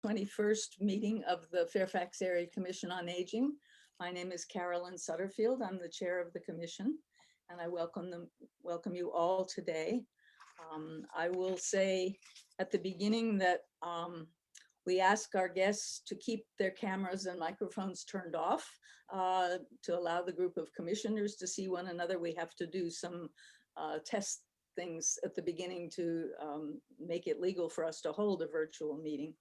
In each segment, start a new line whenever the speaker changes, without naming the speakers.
21st meeting of the Fairfax Area Commission on Aging. My name is Carolyn Sutterfield. I'm the chair of the commission, and I welcome you all today. I will say at the beginning that we ask our guests to keep their cameras and microphones turned off to allow the group of commissioners to see one another. We have to do some test things at the beginning to make it legal for us to hold a virtual meeting.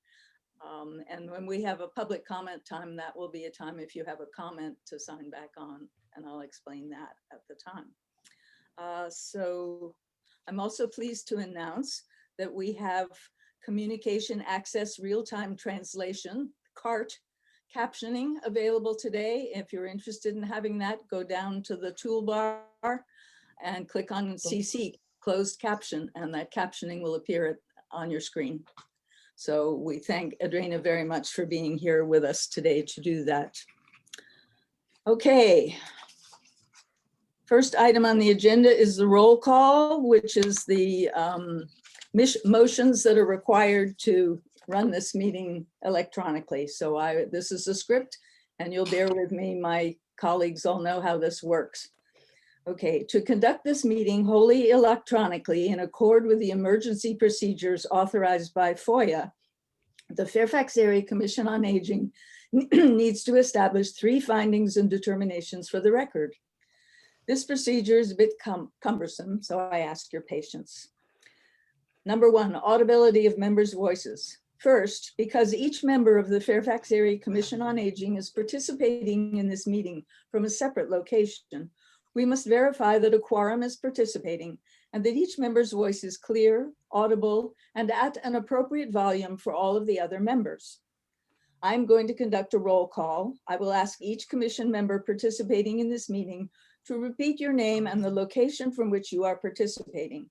And when we have a public comment time, that will be a time if you have a comment to sign back on, and I'll explain that at the time. So I'm also pleased to announce that we have communication access real-time translation, CART, captioning available today. If you're interested in having that, go down to the toolbar and click on CC, closed caption, and that captioning will appear on your screen. So we thank Adrena very much for being here with us today to do that. Okay. First item on the agenda is the roll call, which is the motions that are required to run this meeting electronically. So this is the script, and you'll bear with me. My colleagues all know how this works. Okay, to conduct this meeting wholly electronically in accord with the emergency procedures authorized by Foia, the Fairfax Area Commission on Aging needs to establish 3 findings and determinations for the record. This procedure is a bit cumbersome, so I ask your patience. Number 1, audibility of members' voices. First, because each member of the Fairfax Area Commission on Aging is participating in this meeting from a separate location, we must verify that a quorum is participating and that each member's voice is clear, audible, and at an appropriate volume for all of the other members. I'm going to conduct a roll call. I will ask each commission member participating in this meeting to repeat your name and the location from which you are participating.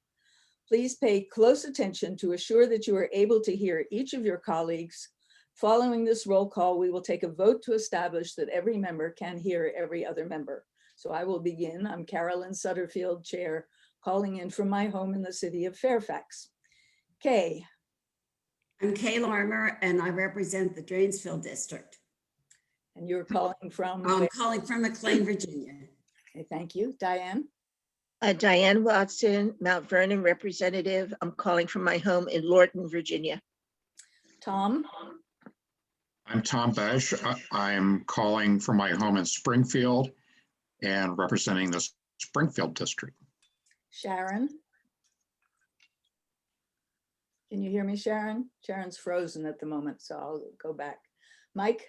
Please pay close attention to assure that you are able to hear each of your colleagues. Following this roll call, we will take a vote to establish that every member can hear every other member. So I will begin. I'm Carolyn Sutterfield, Chair, calling in from my home in the city of Fairfax. Kay.
I'm Kay Larmer, and I represent the Drainsville District.
And you're calling from?
I'm calling from McLean, Virginia.
Okay, thank you. Diane?
Diane Watson, Mount Vernon representative. I'm calling from my home in Lorton, Virginia.
Tom?
I'm Tom Besh. I'm calling from my home in Springfield and representing the Springfield district.
Sharon? Can you hear me, Sharon? Sharon's frozen at the moment, so I'll go back. Mike?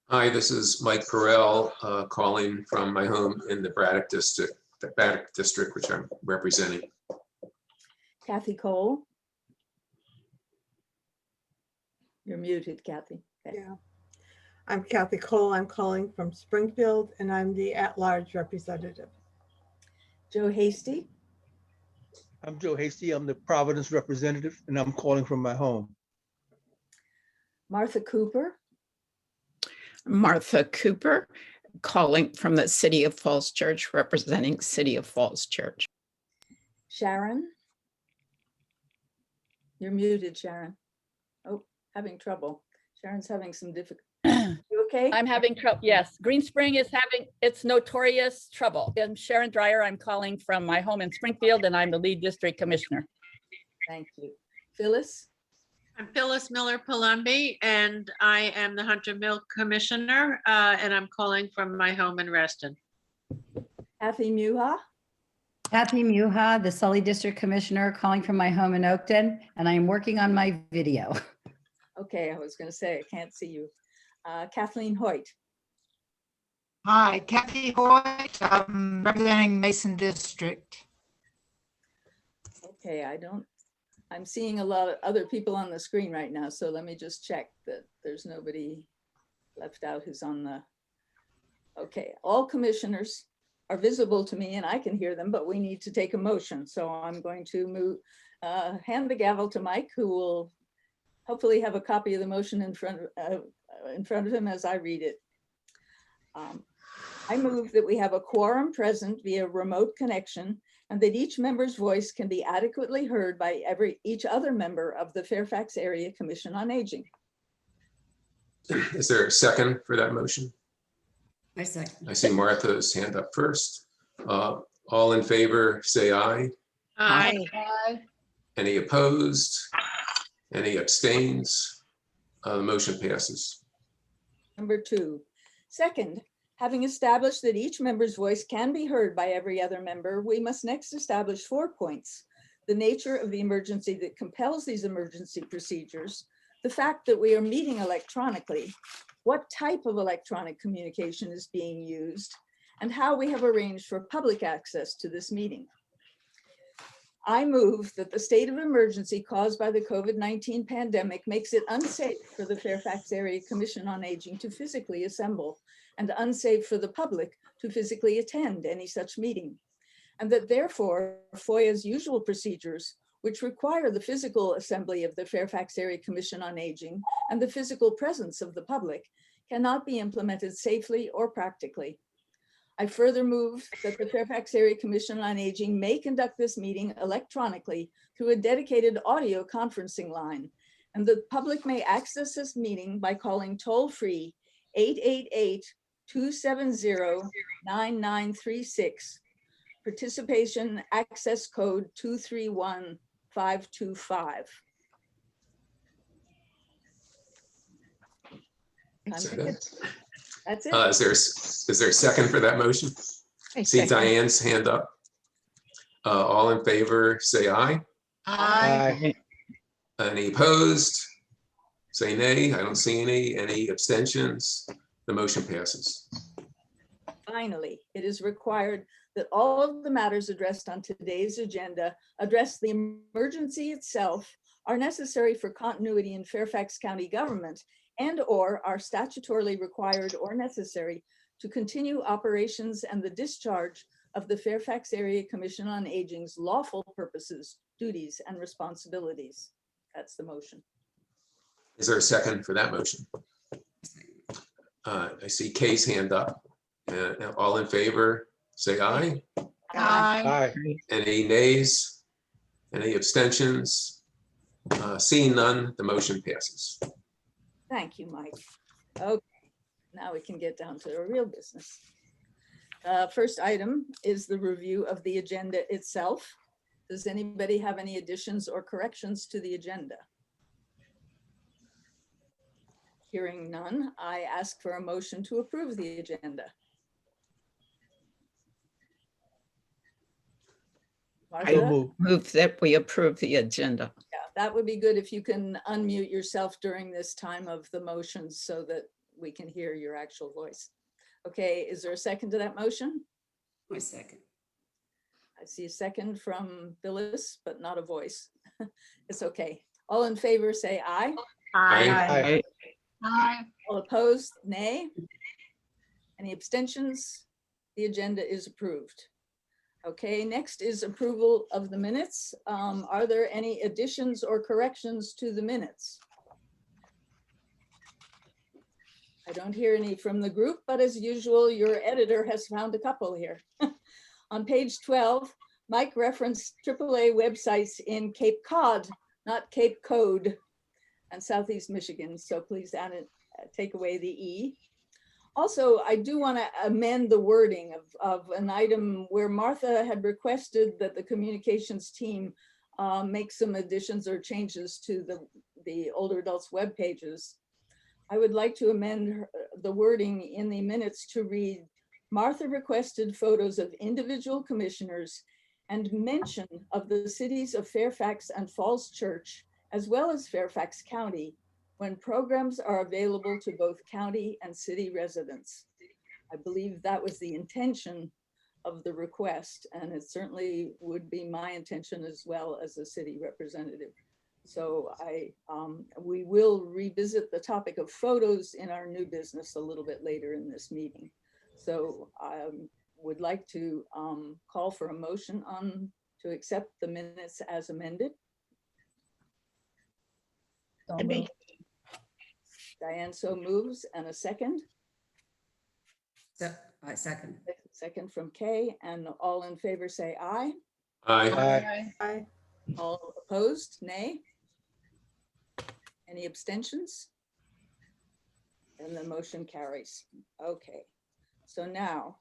Hi, this is Mike Perrell, calling from my home in the Braddock district, which I'm representing.
Kathy Cole? You're muted, Kathy. Okay.
Yeah, I'm Kathy Cole. I'm calling from Springfield, and I'm the at-large representative.
Joe Hasty?
I'm Joe Hasty. I'm the Providence representative, and I'm calling from my home.
Martha Cooper?
Martha Cooper, calling from the City of Falls Church, representing City of Falls Church.
Sharon? You're muted, Sharon. Oh, having trouble. Sharon's having some difficulty. You okay?
I'm having trouble. Yes, Green Spring is having its notorious trouble. I'm Sharon Dreyer. I'm calling from my home in Springfield, and I'm the lead district commissioner.
Thank you. Phyllis?
I'm Phyllis Miller-Palumbi, and I am the Hunter Mill Commissioner, and I'm calling from my home in Reston.
Kathy Muha?
Kathy Muha, the Sully District Commissioner, calling from my home in Oakton, and I am working on my video.
Okay, I was going to say, I can't see you. Kathleen Hoyt.
Hi, Kathy Hoyt. I'm representing Mason District.
Okay, I'm seeing a lot of other people on the screen right now, so let me just check that there's nobody left out who's on the, okay, all commissioners are visible to me and I can hear them, but we need to take a motion. So I'm going to hand the gavel to Mike, who will hopefully have a copy of the motion in front of him as I read it. I move that we have a quorum present via remote connection and that each member's voice can be adequately heard by each other member of the Fairfax Area Commission on Aging.
Is there a second for that motion?
I second.
I see Martha's hand up first. All in favor, say aye.
Aye.
Any opposed? Any abstains? The motion passes.
Number 2. Second, having established that each member's voice can be heard by every other member, we must next establish 4 points: the nature of the emergency that compels these emergency procedures, the fact that we are meeting electronically, what type of electronic communication is being used, and how we have arranged for public access to this meeting. I move that the state of emergency caused by the COVID-19 pandemic makes it unsafe for the Fairfax Area Commission on Aging to physically assemble and unsafe for the public to physically attend any such meeting. And that therefore Foia's usual procedures, which require the physical assembly of the Fairfax Area Commission on Aging and the physical presence of the public, cannot be implemented safely or practically. I further move that the Fairfax Area Commission on Aging may conduct this meeting electronically through a dedicated audio conferencing line, and the public may access this meeting by calling toll-free 888-270-9936. Participation access code 231525.
Is that it?
That's it.
Is there a second for that motion?
I
See
second.
Diane's hand up. All in favor, say aye.
Aye.
Any opposed? Say nay. I don't see any. Any abstentions? The motion passes.
Finally, it is required that all of the matters addressed on today's agenda address the emergency itself, are necessary for continuity in Fairfax County government, and/or are statutorily required or necessary to continue operations and the discharge of the Fairfax Area Commission on Aging's lawful purposes, duties, and responsibilities. That's the motion.
Is there a second for that motion? I see Kay's hand up. All in favor, say aye.
Aye.
Any nays? Any abstentions? Seeing none, the motion passes.
Thank you, Mike. Okay, now we can get down to the real business. First item is the review of the agenda itself. Does anybody have any additions or corrections to the agenda? Hearing none, I ask for a motion to approve the agenda.
So
Martha?
moved.
Move that we approve the agenda.
Yeah, that would be good if you can unmute yourself during this time of the motions so that we can hear your actual voice. Okay, is there a second to that motion?
I second.
I see a second from Phyllis, but not a voice. It's okay. All in favor, say aye.
Aye.
Aye.
All opposed, nay. Any abstentions? The agenda is approved. Okay, next is approval of the minutes. Are there any additions or corrections to the minutes? I don't hear any from the group, but as usual, your editor has found a couple here. On page 12, Mike referenced AAA websites in Cape Cod, not Cape Cod, and Southeast Michigan. So please add it, take away the E. Also, I do want to amend the wording of an item where Martha had requested that the communications team make some additions or changes to the older adults web pages. I would like to amend the wording in the minutes to read, Martha requested photos of individual commissioners and mention of the cities of Fairfax and Falls Church, as well as Fairfax County, when programs are available to both county and city residents. I believe that was the intention of the request, and it certainly would be my intention as well as a city representative. So we will revisit the topic of photos in our new business a little bit later in this meeting. So I would like to call for a motion to accept the minutes as amended.
And me.
Diane so moves, and a second.
So I second.
Second from Kay, and all in favor say aye.
Aye.
Aye.
All opposed, nay. Any abstentions? And the motion carries. Okay. So now,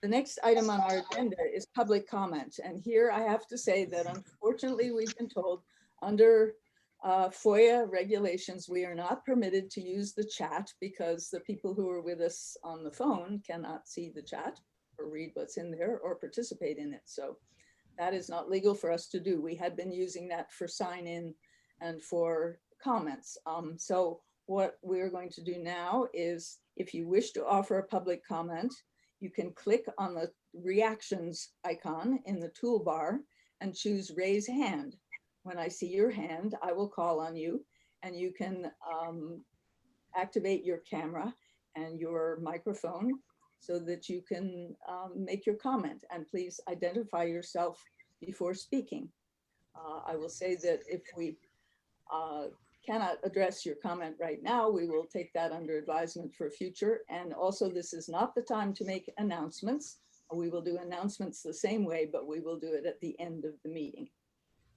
the next item on our agenda is public comment. And here I have to say that unfortunately, we've been told under Foia regulations, we are not permitted to use the chat because the people who are with us on the phone cannot see the chat or read what's in there or participate in it. So that is not legal for us to do. We had been using that for sign in and for comments. So what we're going to do now is, if you wish to offer a public comment, you can click on the reactions icon in the toolbar and choose raise hand. When I see your hand, I will call on you, and you can activate your camera and your microphone so that you can make your comment. And please identify yourself before speaking. I will say that if we cannot address your comment right now, we will take that under advisement for future. And also, this is not the time to make announcements. We will do announcements the same way, but we will do it at the end of the meeting.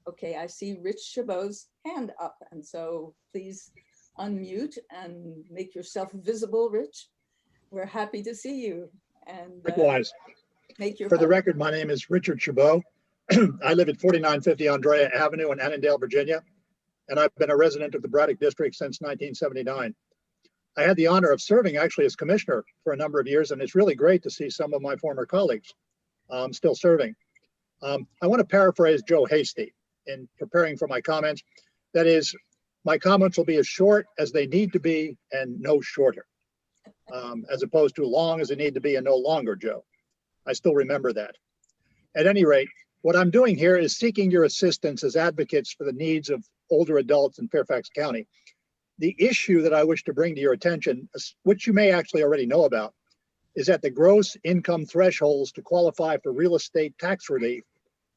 Okay, I see Rich Chabot's hand up, and so please unmute and make yourself visible, Rich. We're happy to see you. And
likewise.
Make your
For the record, my name is Richard Chabot. I live at 4950 Andrea Avenue in Annandale, Virginia, and I've been a resident of the Braddock District since 1979. I had the honor of serving actually as commissioner for a number of years, and it's really great to see some of my former colleagues still serving. I want to paraphrase Joe Hasty in preparing for my comments. That is, my comments will be as short as they need to be and no shorter, as opposed to long as they need to be and no longer, Joe. I still remember that. At any rate, what I'm doing here is seeking your assistance as advocates for the needs of older adults in Fairfax County. The issue that I wish to bring to your attention, which you may actually already know about, is that the gross income thresholds to qualify for real estate tax relief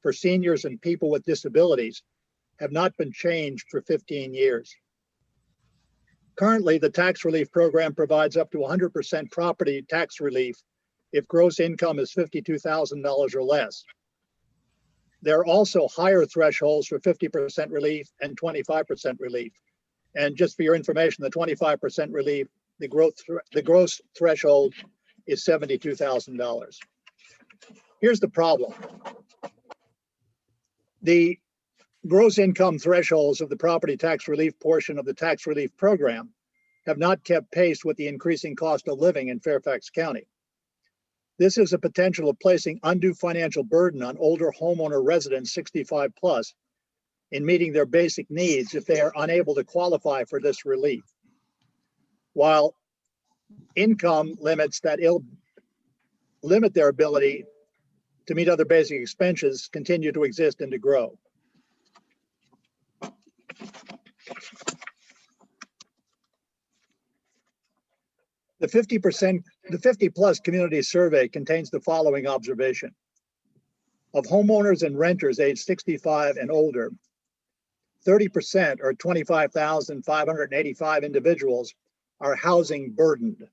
for seniors and people with disabilities have not been changed for 15 years. Currently, the tax relief program provides up to 100% property tax relief if gross income is $52,000 or less. There are also higher thresholds for 50% relief and 25% relief. And just for your information, the 25% relief, the gross threshold is $72,000. Here's the problem. The gross income thresholds of the property tax relief portion of the tax relief program have not kept pace with the increasing cost of living in Fairfax County. This is a potential of placing undue financial burden on older homeowner residents 65 plus in meeting their basic needs if they are unable to qualify for this relief. While income limits that limit their ability to meet other basic expenses continue to exist and to grow. The 50 plus community survey contains the following observation. Of homeowners and renters aged 65 and older, 30% or 25,585 individuals are housing burdened.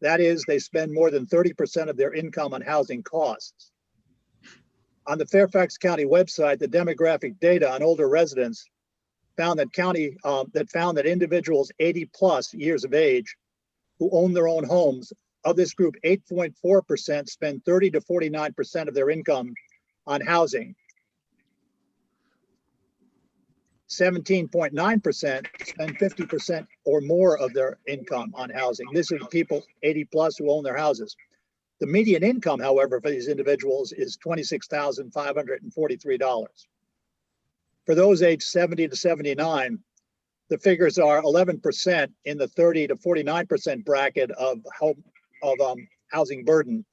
That is, they spend more than 30% of their income on housing costs. On the Fairfax County website, the demographic data on older residents found that individuals 80 plus years of age who own their own homes, of this group, 8.4% spend 30 to 49% of their income on housing. 17.9% spend 50% or more of their income on housing. This is people 80 plus who own their houses. The median income, however, for these individuals is $26,543. For those aged 70 to 79, the figures are 11% in the 30 to 49% bracket of housing burden.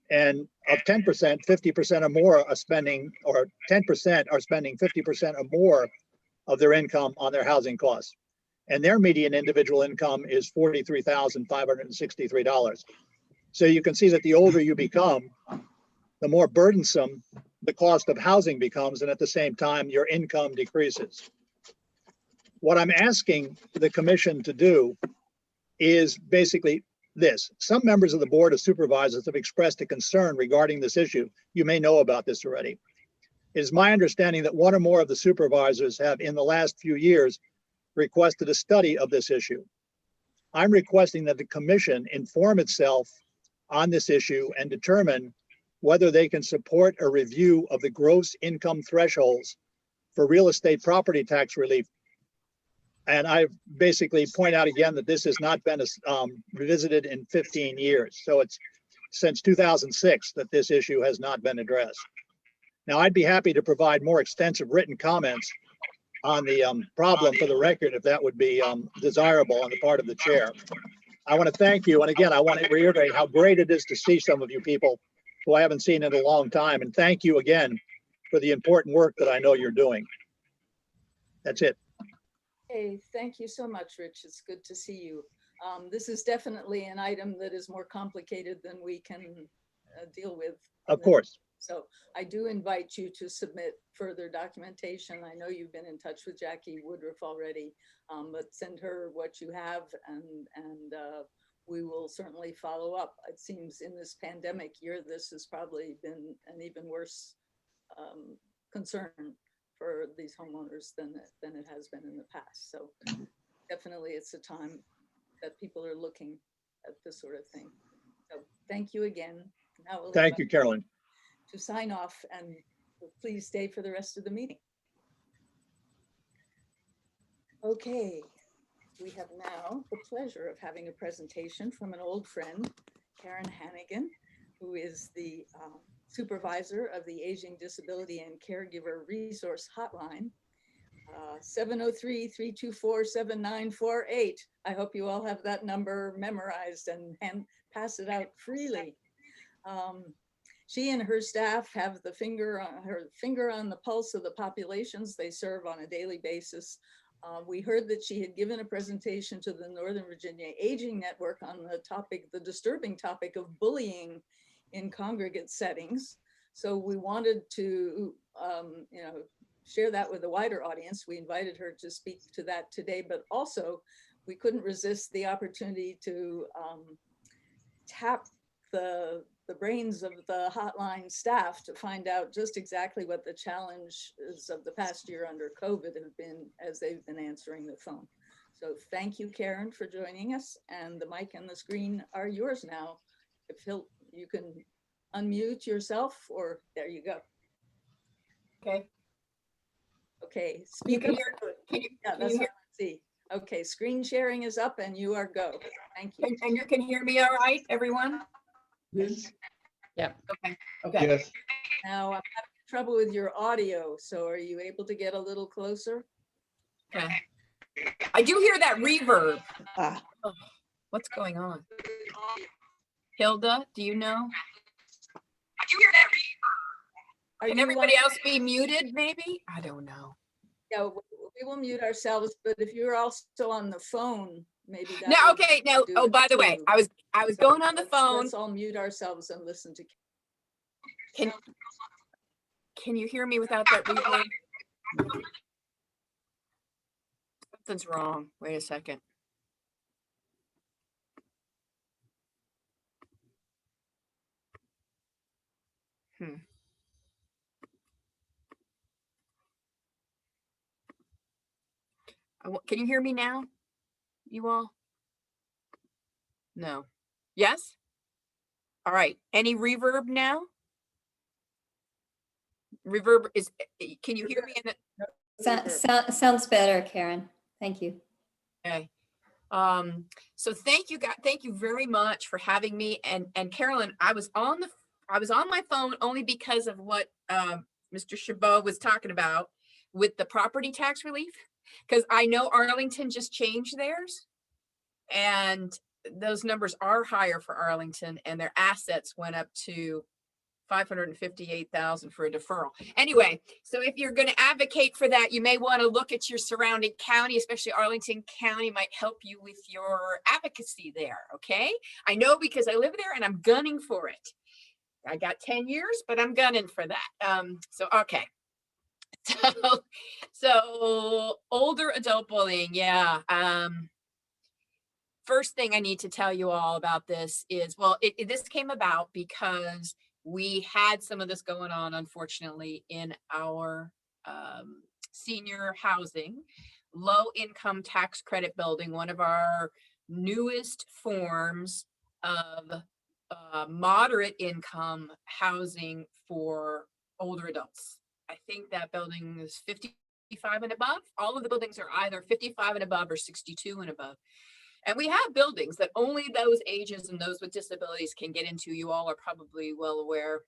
And of 10%, 50% or more are spending, or 10% are spending 50% or more of their income on their housing costs. And their median individual income is $43,563. So you can see that the older you become, the more burdensome the cost of housing becomes, and at the same time, your income decreases. What I'm asking the commission to do is basically this. Some members of the Board of Supervisors have expressed a concern regarding this issue. You may know about this already. It is my understanding that one or more of the supervisors have, in the last few years, requested a study of this issue. I'm requesting that the commission inform itself on this issue and determine whether they can support a review of the gross income thresholds for real estate property tax relief. And I basically point out again that this has not been revisited in 15 years. So it's since 2006 that this issue has not been addressed. Now, I'd be happy to provide more extensive written comments on the problem for the record, if that would be desirable on the part of the chair. I want to thank you. And again, I want to reiterate how great it is to see some of you people who I haven't seen in a long time. And thank you again for the important work that I know you're doing. That's it.
Hey, thank you so much, Rich. It's good to see you. This is definitely an item that is more complicated than we can deal with.
Of course.
So I do invite you to submit further documentation. I know you've been in touch with Jackie Woodruff already, but send her what you have, and we will certainly follow up. It seems in this pandemic year, this has probably been an even worse concern for these homeowners than it has been in the past. So definitely it's a time that people are looking at this sort of thing. So thank you again. Now we'll
Thank you, Carolyn.
to sign off, and please stay for the rest of the meeting. Okay, we have now the pleasure of having a presentation from an old friend, Karen Hannigan, who is the supervisor of the Aging, Disability, and Caregiver Resource Hotline, 703-324-7948. I hope you all have that number memorized and pass it out freely. She and her staff have her finger on the pulse of the populations they serve on a daily basis. We heard that she had given a presentation to the Northern Virginia Aging Network on the disturbing topic of bullying in congregate settings. So we wanted to, share that with a wider audience. We invited her to speak to that today, but also we couldn't resist the opportunity to tap the brains of the hotline staff to find out just exactly what the challenges of the past year under COVID have been as they've been answering the phone. So thank you, Karen, for joining us, and the mic and the screen are yours now. If you can unmute yourself, or there you go.
Okay.
Okay.
You
Speak
can
up.
hear,
Yeah, that's what I see. Okay, screen sharing is up and you are go. Thank you.
and you can hear me all right, everyone?
Yes.
Yeah.
Okay. Okay.
Yes.
Now I'm having trouble with your audio, so are you able to get a little closer?
Okay. I do hear that reverb.
Ah.
Oh, what's going on? Hilda, do you know? I do hear that reverb. Can everybody else be muted, maybe? I don't know.
Yeah, we will mute ourselves, but if you're also on the phone, maybe that.
No, okay, no. Oh, by the way, I was going on the phone.
Let's all mute ourselves and listen to.
Can you hear me without that reverb? Something's wrong. Wait a second. Can you hear me now, you all? No. Yes? All right. Any reverb now? Reverb is, can you hear me in the?
Sounds better, Karen. Thank you.
Okay. So thank you guys. Thank you very much for having me. And Carolyn, I was on my phone only because of what Mr. Chabot was talking about with the property tax relief, because I know Arlington just changed theirs, and those numbers are higher for Arlington, and their assets went up to 558,000 for a deferral. Anyway, so if you're going to advocate for that, you may want to look at your surrounding county, especially Arlington County might help you with your advocacy there. Okay. I know because I live there and I'm gunning for it. I got 10 years, but I'm gunning for that. Okay. So older adult bullying. Yeah. First thing I need to tell you all about this is, well, this came about because we had some of this going on, unfortunately, in our senior housing, low income tax credit building. One of our newest forms of moderate income housing for older adults. I think that building is 55 and above. All of the buildings are either 55 and above or 62 and above. And we have buildings that only those ages and those with disabilities can get into. You all are probably well aware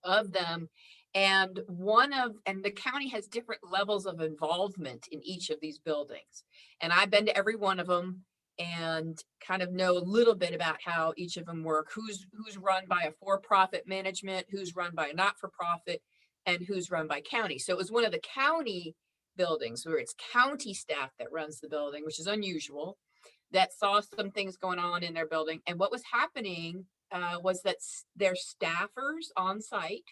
of them. And the county has different levels of involvement in each of these buildings. And I've been to every one of them and kind of know a little bit about how each of them work, who's run by a for-profit management, who's run by a not-for-profit, and who's run by county. So it was one of the county buildings where it's county staff that runs the building, which is unusual, that saw some things going on in their building. And what was happening was that their staffers on site,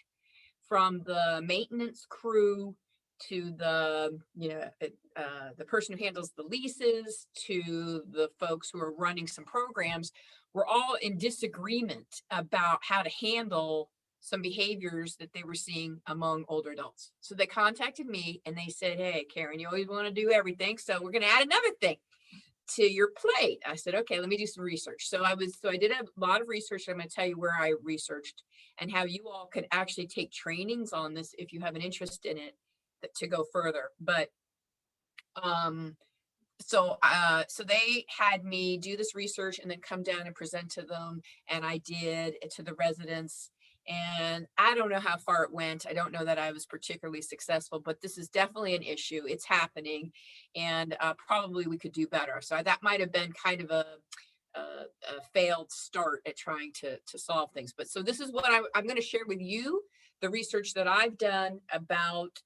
from the maintenance crew to the, the person who handles the leases to the folks who are running some programs, were all in disagreement about how to handle some behaviors that they were seeing among older adults. So they contacted me and they said, hey, Karen, you always want to do everything, so we're going to add another thing to your plate. I said, okay, let me do some research. So I did a lot of research. I'm going to tell you where I researched and how you all can actually take trainings on this if you have an interest in it to go further. But so they had me do this research and then come down and present to them, and I did it to the residents. And I don't know how far it went. I don't know that I was particularly successful, but this is definitely an issue. It's happening, and probably we could do better. So that might have been kind of a failed start at trying to solve things. But so this is what I'm going to share with you, the research that I've done about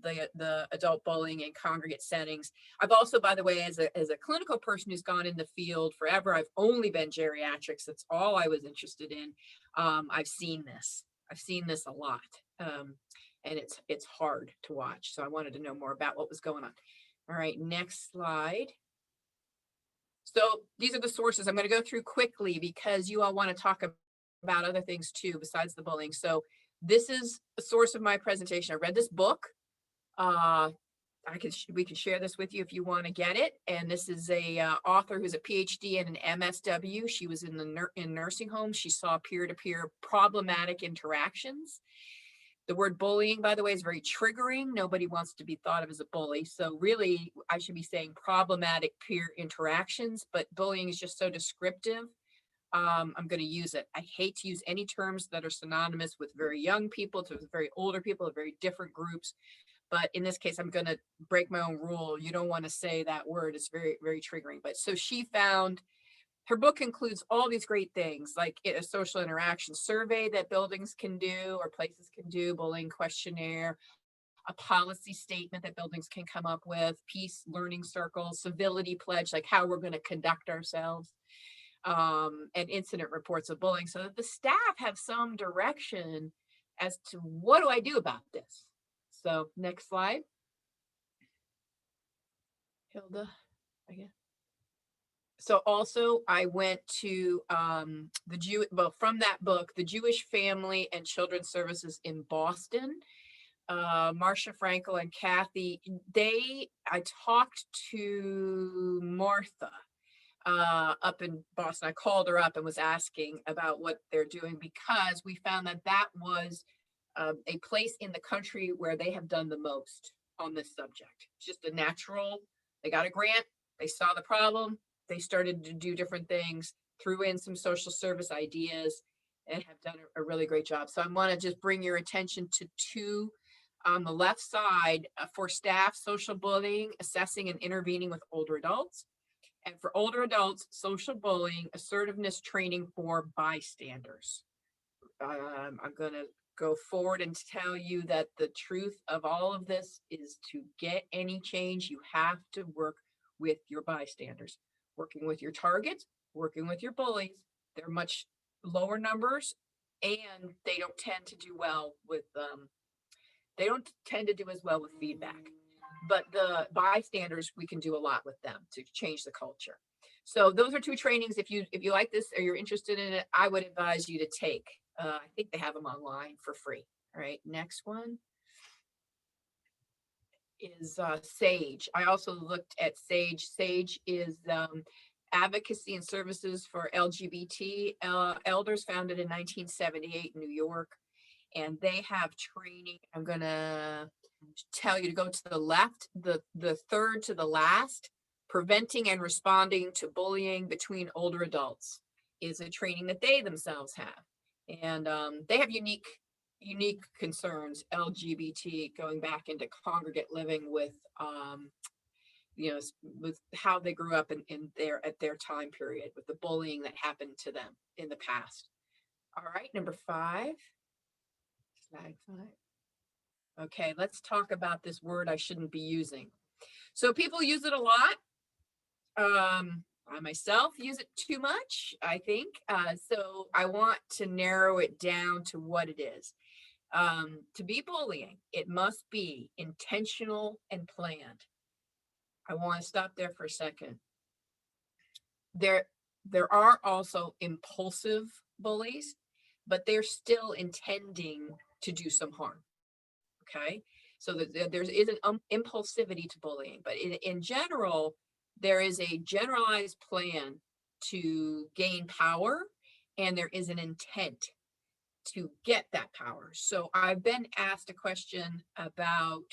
the adult bullying in congregate settings. I've also, by the way, as a clinical person who's gone in the field forever, I've only been geriatrics. That's all I was interested in. I've seen this a lot. And it's hard to watch. So I wanted to know more about what was going on. All right, next slide. So these are the sources I'm going to go through quickly because you all want to talk about other things too besides the bullying. So this is a source of my presentation. I read this book. We can share this with you if you want to get it. And this is a author who's a PhD and an MSW. She was in nursing homes. She saw peer-to-peer problematic interactions. The word bullying, by the way, is very triggering. Nobody wants to be thought of as a bully. So really, I should be saying problematic peer interactions, but bullying is just so descriptive. I'm going to use it. I hate to use any terms that are synonymous with very young people to very older people, very different groups. But in this case, I'm going to break my own rule. You don't want to say that word. It's very, very triggering. But so she found, her book includes all these great things, like a social interaction survey that buildings can do or places can do, bullying questionnaire, a policy statement that buildings can come up with, peace learning circles, civility pledge, like how we're going to conduct ourselves, and incident reports of bullying, so that the staff have some direction as to what do I do about this. So next slide. Hilda, again. So also I went to from that book, The Jewish Family and Children's Services in Boston. Marcia Frankel and Kathy, I talked to Martha up in Boston. I called her up and was asking about what they're doing because we found that was a place in the country where they have done the most on this subject. It's just a natural, they got a grant, they saw the problem, they started to do different things, threw in some social service ideas, and have done a really great job. So I want to just bring your attention to two on the left side for staff: social bullying, assessing and intervening with older adults. And for older adults, social bullying, assertiveness training for bystanders. I'm going to go forward and tell you that the truth of all of this is, to get any change, you have to work with your bystanders, working with your targets, working with your bullies. They're much lower numbers, and they don't tend to do well with as well with feedback. But the bystanders, we can do a lot with them to change the culture. So those are two trainings. If you like this or you're interested in it, I would advise you to take. I think they have them online for free. All right, next one is SAGE. I also looked at SAGE. SAGE is Advocacy and Services for LGBT Elders, founded in 1978 in New York. And they have training. I'm gonna tell you to go to the left, the third to the last. Preventing and responding to bullying between older adults is a training that they themselves have. And they have unique concerns, LGBT, going back into congregate living with, you know, with how they grew up at their time period, with the bullying that happened to them in the past. All right, number 5. Slide 5. Okay, let's talk about this word I shouldn't be using. So people use it a lot. I myself use it too much, I think. So I want to narrow it down to what it is. To be bullying, it must be intentional and planned. I want to stop there for a second. There are also impulsive bullies, but they're still intending to do some harm. Okay, so there is an impulsivity to bullying, but in general, there is a generalized plan to gain power, and there is an intent to get that power. So I've been asked a question about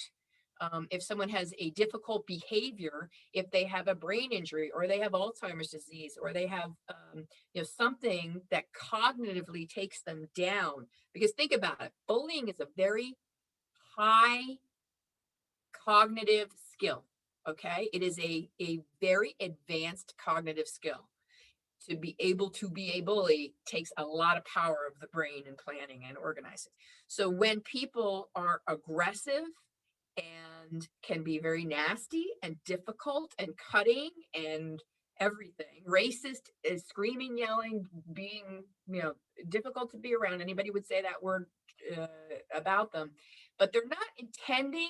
if someone has a difficult behavior, if they have a brain injury, or they have Alzheimer's disease, or they have you know, something that cognitively takes them down. Because think about it, bullying is a very high cognitive skill. Okay, it is a very advanced cognitive skill. To be able to be a bully takes a lot of power of the brain and planning and organizing. So when people are aggressive and can be very nasty and difficult and cutting and everything, racist, is screaming, yelling, being, you know, difficult to be around, anybody would say that word about them, but they're not intending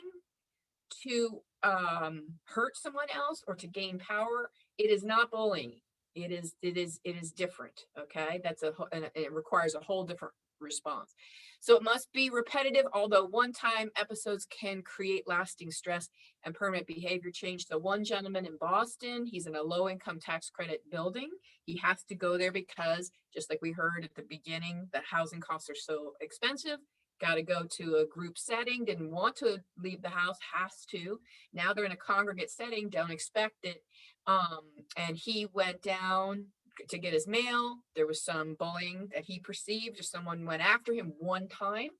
to hurt someone else or to gain power. It is not bullying. It is different. Okay, it requires a whole different response. So it must be repetitive, although one-time episodes can create lasting stress and permanent behavior change. So one gentleman in Boston, he's in a low-income tax credit building. He has to go there because, just like we heard at the beginning, the housing costs are so expensive. Got to go to a group setting, didn't want to leave the house, has to. Now they're in a congregate setting, don't expect it. And he went down to get his mail. There was some bullying that he perceived, or someone went after him one time.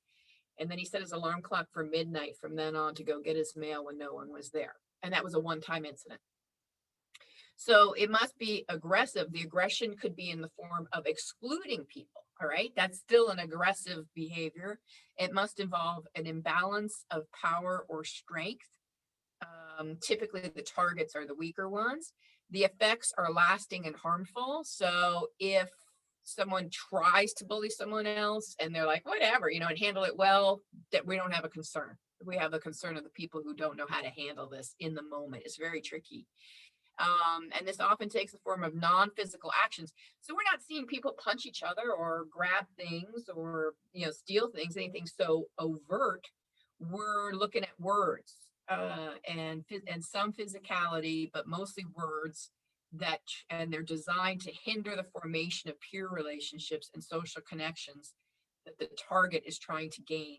And then he set his alarm clock for midnight from then on to go get his mail when no one was there. And that was a one-time incident. So it must be aggressive. The aggression could be in the form of excluding people. All right, that's still an aggressive behavior. It must involve an imbalance of power or strength. Typically, the targets are the weaker ones. The effects are lasting and harmful. So if someone tries to bully someone else and they're like, whatever, you know, and handle it well, that we don't have a concern. We have the concern of the people who don't know how to handle this in the moment. It's very tricky. And this often takes the form of non-physical actions. So we're not seeing people punch each other or grab things or, you know, steal things, anything so overt. We're looking at words and some physicality, but mostly words and they're designed to hinder the formation of peer relationships and social connections that the target is trying to gain.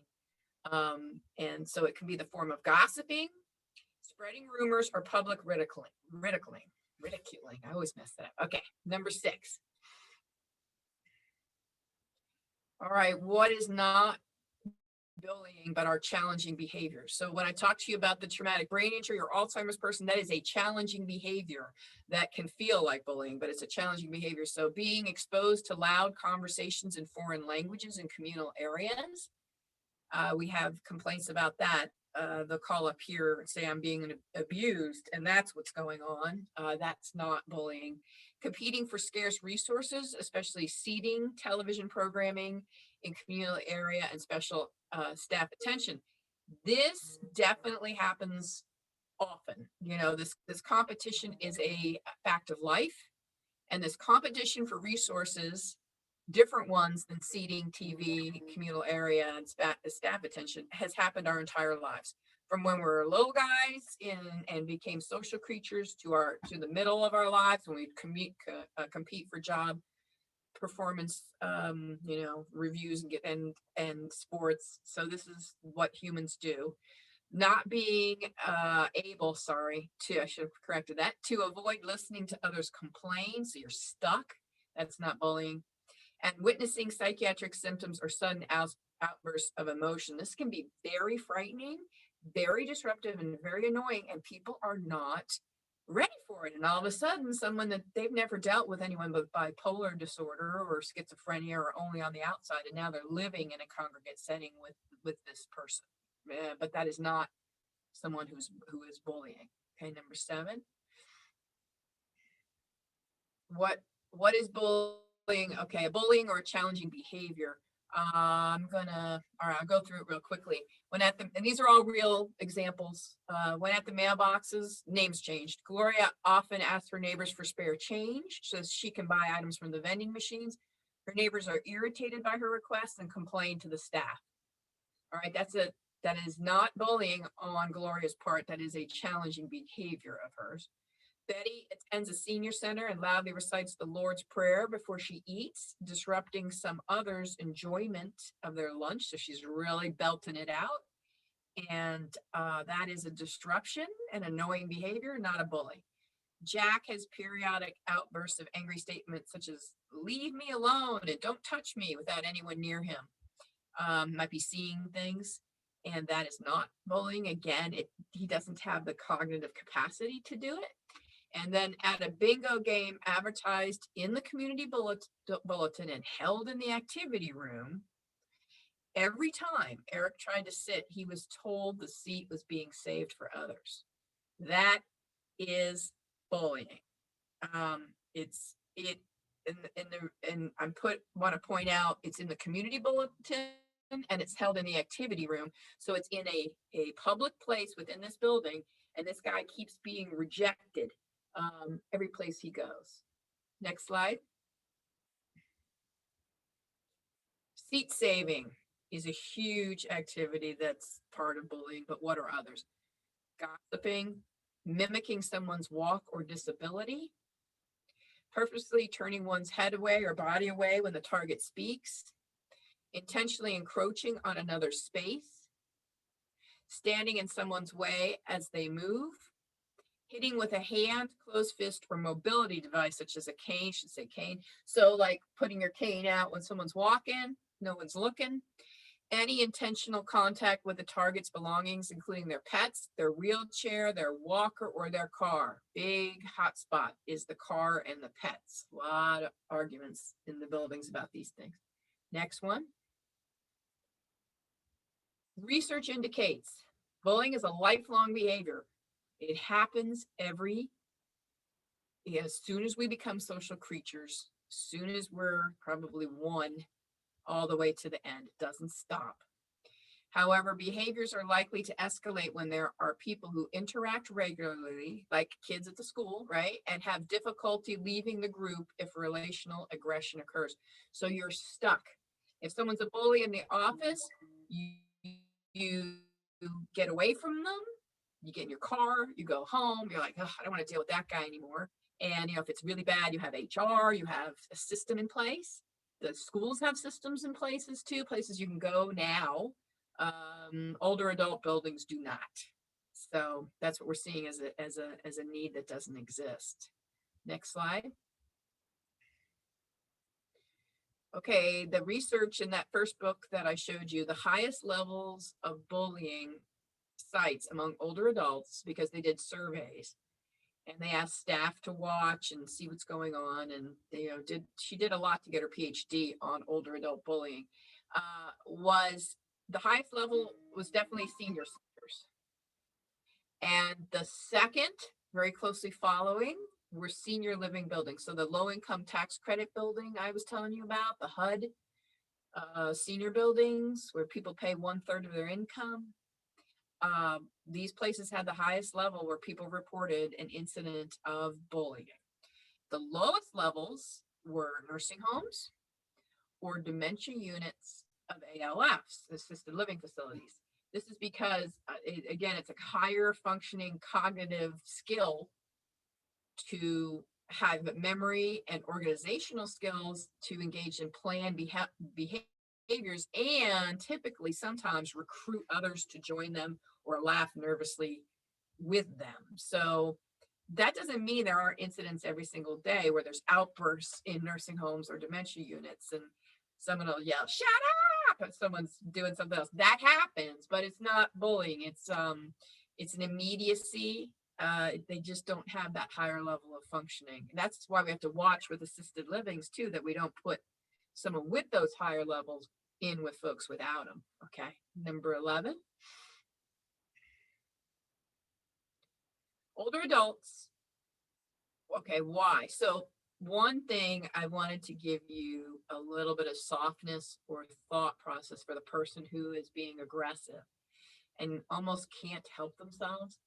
And so it can be the form of gossiping, spreading rumors, or public ridiculing. I always mess that up. Okay, number 6. All right, what is not bullying but are challenging behaviors? So when I talk to you about the traumatic brain injury or Alzheimer's person, that is a challenging behavior that can feel like bullying, but it's a challenging behavior. So being exposed to loud conversations in foreign languages in communal areas, we have complaints about that. They'll call up here and say I'm being abused, and that's what's going on. That's not bullying. Competing for scarce resources, especially seating, television programming in communal area, and special staff attention. This definitely happens often. You know, this competition is a fact of life, and this competition for resources, different ones than seating, TV, communal area, and staff attention, has happened our entire lives. from when we were little guys and became social creatures to the middle of our lives when we compete for job performance, reviews and sports. So this is what humans do. Not being able, I should have corrected that, to avoid listening to others complain. So you're stuck. That's not bullying. And witnessing psychiatric symptoms or sudden outbursts of emotion. This can be very frightening, very disruptive, and very annoying. And people are not ready for it. And all of a sudden, someone that they've never dealt with anyone with bipolar disorder or schizophrenia or only on the outside, and now they're living in a congregate setting with this person. But that is not someone who is bullying. Okay, number 7. What is bullying? Okay, bullying or challenging behavior. I'll go through it real quickly. And these are all real examples. When at the mailboxes, names changed. Gloria often asks her neighbors for spare change so she can buy items from the vending machines. Her neighbors are irritated by her requests and complain to the staff. All right, that is not bullying on Gloria's part. That is a challenging behavior of hers. Betty attends a senior center and loudly recites the Lord's Prayer before she eats, disrupting some others' enjoyment of their lunch. So she's really belting it out. And that is a disruption and annoying behavior, not a bully. Jack has periodic outbursts of angry statements such as, leave me alone and don't touch me, without anyone near him. Might be seeing things. And that is not bullying. Again, he doesn't have the cognitive capacity to do it. And then at a bingo game advertised in the community bulletin and held in the activity room, every time Eric tried to sit, he was told the seat was being saved for others. That is bullying. Want to point out it's in the community bulletin and it's held in the activity room. So it's in a public place within this building, and this guy keeps being rejected every place he goes. Next slide. Seat saving is a huge activity that's part of bullying, but what are others? Gossiping, mimicking someone's walk or disability, purposely turning one's head away or body away when the target speaks, intentionally encroaching on another's space, standing in someone's way as they move, hitting with a hand, closed fist, or mobility device, such as a cane, should say cane. So like putting your cane out when someone's walking, no one's looking. Any intentional contact with the target's belongings, including their pets, their wheelchair, their walker, or their car. Big hot spot is the car and the pets. A lot of arguments in the buildings about these things. Next one. Research indicates bullying is a lifelong behavior. It happens as soon as we become social creatures, as soon as we're probably 1, all the way to the end. It doesn't stop. However, behaviors are likely to escalate when there are people who interact regularly, like kids at the school, right? And have difficulty leaving the group if relational aggression occurs. So you're stuck. If someone's a bully in the office, you get away from them. You get in your car, you go home, you're like, oh, I don't want to deal with that guy anymore. And if it's really bad, you have HR, you have a system in place. The schools have systems in places too, places you can go now. Older adult buildings do not. So that's what we're seeing as a need that doesn't exist. Next slide. Okay, the research in that first book that I showed you, the highest levels of bullying sites among older adults, because they did surveys and they asked staff to watch and see what's going on, and she did a lot to get her PhD on older adult bullying. Was the highest level was definitely senior centers, and the second, very closely following, were senior living buildings. So the low income tax credit building I was telling you about, the HUD senior buildings where people pay 1/3 of their income. These places had the highest level where people reported an incident of bullying. The lowest levels were nursing homes or dementia units of ALFs, assisted living facilities. This is because, again, it's a higher functioning cognitive skill to have memory and organizational skills to engage in planned behaviors, and typically sometimes recruit others to join them or laugh nervously with them. So that doesn't mean there aren't incidents every single day where there's outbursts in nursing homes or dementia units and someone will yell, "Shut up!" and someone's doing something else. That happens, but it's not bullying. It's an immediacy. They just don't have that higher level of functioning. And that's why we have to watch with assisted livings too, that we don't put someone with those higher levels in with folks without them. Okay, number 11. Older adults. Okay, why? So one thing I wanted to give you a little bit of softness or thought process for the person who is being aggressive and almost can't help themselves.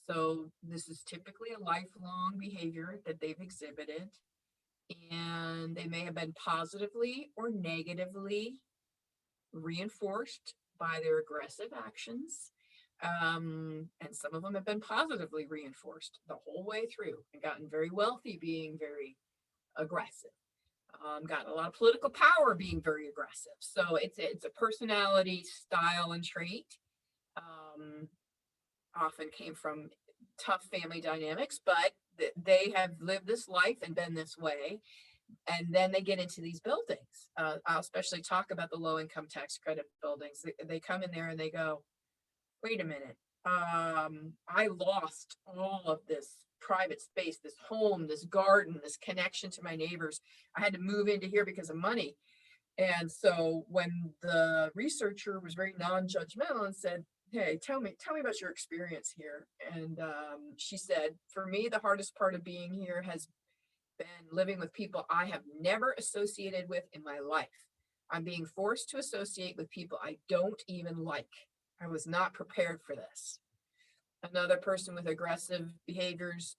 So this is typically a lifelong behavior that they've exhibited, and they may have been positively or negatively reinforced by their aggressive actions. And some of them have been positively reinforced the whole way through and gotten very wealthy being very aggressive. Gotten a lot of political power being very aggressive. So it's a personality, style, and trait. Often came from tough family dynamics, but they have lived this life and been this way. And then they get into these buildings. I'll especially talk about the low-income tax credit buildings. They come in there and they go, wait a minute, I lost all of this private space, this home, this garden, this connection to my neighbors. I had to move into here because of money. And so when the researcher was very non-judgmental and said, hey, tell me about your experience here. And she said, for me, the hardest part of being here has been living with people I have never associated with in my life. I'm being forced to associate with people I don't even like. I was not prepared for this. Another person with aggressive behaviors.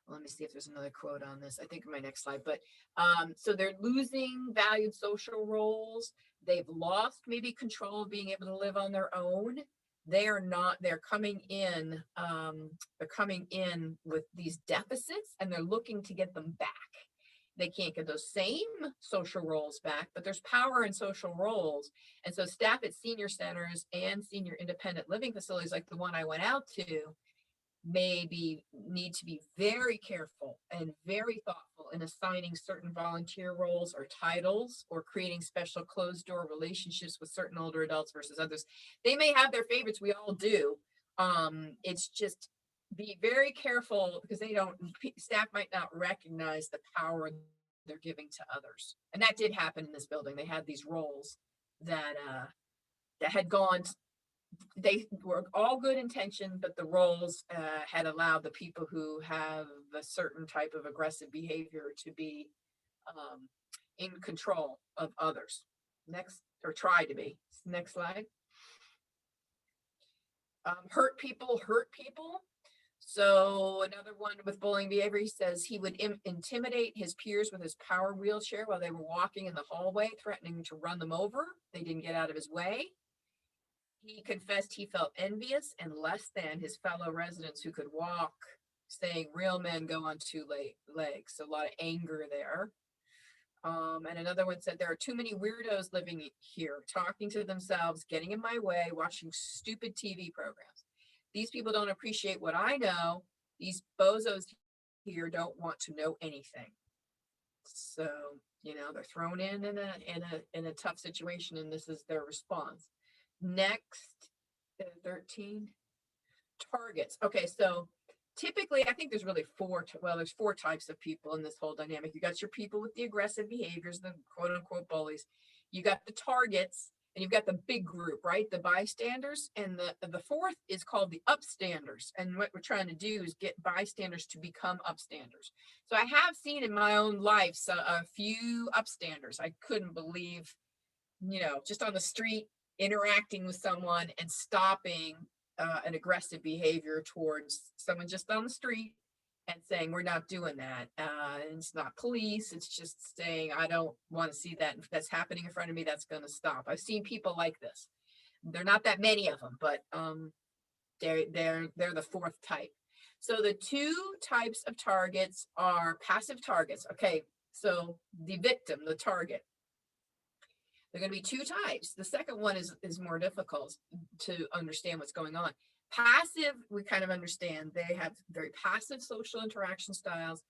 Let me see if there's another quote on this. I think in my next slide, but so they're losing valued social roles. They've lost maybe control of being able to live on their own. They're coming in with these deficits and they're looking to get them back. They can't get those same social roles back, but there's power in social roles. And so staff at senior centers and senior independent living facilities like the one I went out to need to be very careful and very thoughtful in assigning certain volunteer roles or titles or creating special closed door relationships with certain older adults versus others. They may have their favorites, we all do. It's just be very careful because staff might not recognize the power they're giving to others. And that did happen in this building. They had these roles that had gone, they were all good intention, but the roles had allowed the people who have a certain type of aggressive behavior to be in control of others. Next, or try to be. Next slide. Hurt people. So another one with bullying behavior, he says he would intimidate his peers with his power wheelchair while they were walking in the hallway, threatening to run them over. They didn't get out of his way. He confessed he felt envious and less than his fellow residents who could walk, saying real men go on two legs. So a lot of anger there. And another one said, there are too many weirdos living here, talking to themselves, getting in my way, watching stupid TV programs. These people don't appreciate what I know. These bozos here don't want to know anything. So, they're thrown in a tough situation, and this is their response. Next, 13, targets. Okay, so typically, I think there's really there's four types of people in this whole dynamic. You got your people with the aggressive behaviors, the quote unquote bullies. You got the targets, and you've got the big group, right? The bystanders, and the fourth is called the upstanders. And what we're trying to do is get bystanders to become upstanders. So I have seen in my own life a few upstanders. I couldn't believe, just on the street, interacting with someone and stopping an aggressive behavior towards someone just on the street and saying, we're not doing that. And it's not police, it's just saying, I don't want to see that. If that's happening in front of me, that's going to stop. I've seen people like this. They're not that many of them, but they're the fourth type. So the two types of targets are passive targets. Okay, so the victim, the target. There are going to be two types. The second one is more difficult to understand what's going on. Passive, we kind of understand. They have very passive social interaction styles.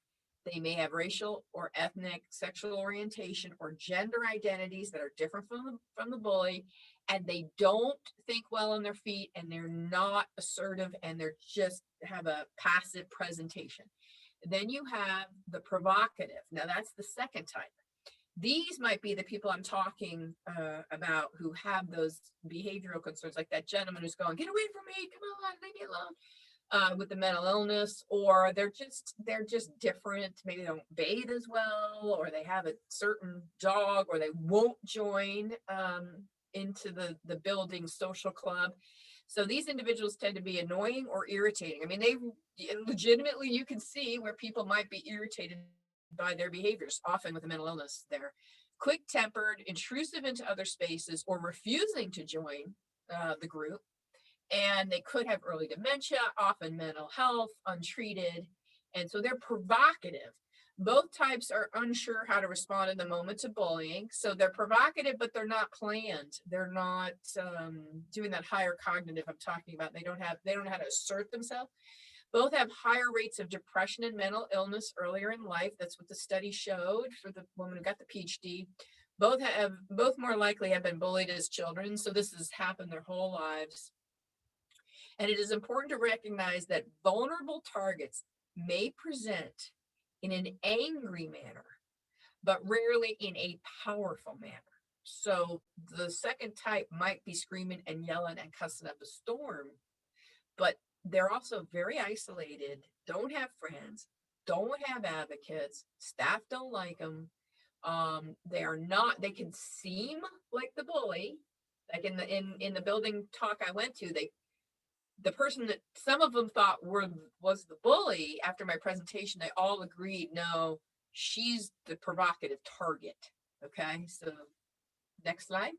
They may have racial or ethnic, sexual orientation, or gender identities that are different from the bully, and they don't think well on their feet, and they're not assertive, and they're just have a passive presentation. Then you have the provocative. Now that's the second type. These might be the people I'm talking about who have those behavioral concerns, like that gentleman who's going, get away from me, come on, leave me alone, with the mental illness, or they're just different. Maybe they don't bathe as well, or they have a certain dog, or they won't join into the building social club. So these individuals tend to be annoying or irritating. I mean, they legitimately, you can see where people might be irritated by their behaviors, often with a mental illness. They're quick-tempered, intrusive into other spaces, or refusing to join the group. And they could have early dementia, often mental health, untreated. And so they're provocative. Both types are unsure how to respond in the moment to bullying. So they're provocative, but they're not planned. They're not doing that higher cognitive I'm talking about. They don't know how to assert themselves. Both have higher rates of depression and mental illness earlier in life. That's what the study showed for the woman who got the PhD. Both more likely have been bullied as children. So this has happened their whole lives. And it is important to recognize that vulnerable targets may present in an angry manner, but rarely in a powerful manner. So the second type might be screaming and yelling and cussing up a storm, but they're also very isolated, don't have friends, don't have advocates, staff don't like them. They can seem like the bully. Like in the building talk I went to, the person that some of them thought was the bully, after my presentation, they all agreed, no, she's the provocative target. Okay, so next slide.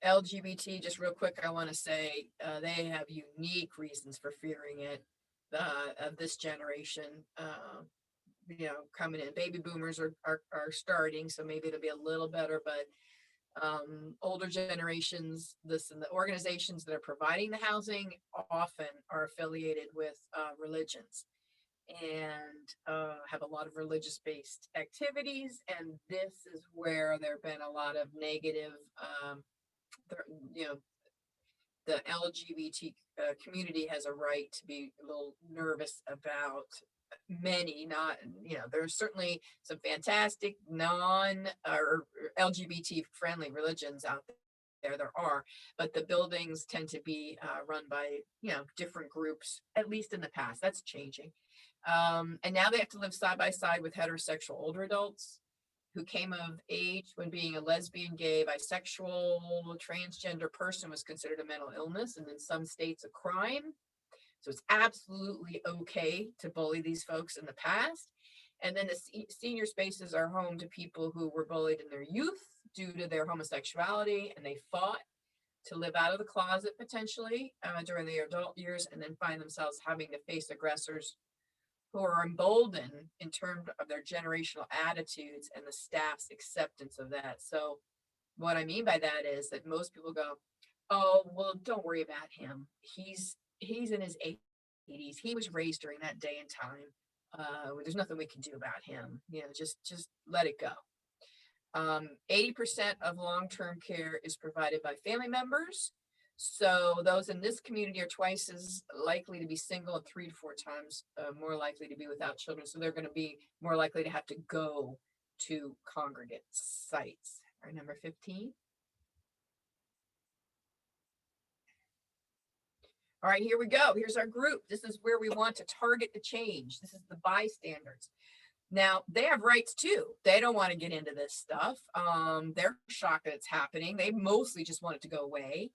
LGBT, just real quick, I want to say they have unique reasons for fearing it, of this generation, coming in. Baby boomers are starting, so maybe it'll be a little better, but older generations, and the organizations that are providing the housing often are affiliated with religions and have a lot of religious-based activities, and this is where there have been a lot of negative the LGBT community has a right to be a little nervous about many, there's certainly some fantastic non or LGBT friendly religions out there are, but the buildings tend to be run by different groups, at least in the past. That's changing, and now they have to live side by side with heterosexual older adults who came of age when being a lesbian, gay, bisexual, transgender person was considered a mental illness, and in some states a crime. So it's absolutely okay to bully these folks in the past. And then the senior spaces are home to people who were bullied in their youth due to their homosexuality, and they fought to live out of the closet potentially during their adult years, and then find themselves having to face aggressors who are emboldened in terms of their generational attitudes and the staff's acceptance of that. So what I mean by that is that most people go, oh, well, don't worry about him. He's in his 80s. He was raised during that day and time. There's nothing we can do about him. Just let it go. 80% of long-term care is provided by family members. So those in this community are twice as likely to be single and 3 to 4 times more likely to be without children. So they're going to be more likely to have to go to congregate sites. All right, number 15. All right, here we go. Here's our group. This is where we want to target the change. This is the bystanders. Now, they have rights too. They don't want to get into this stuff. They're shocked that it's happening. They mostly just want it to go away.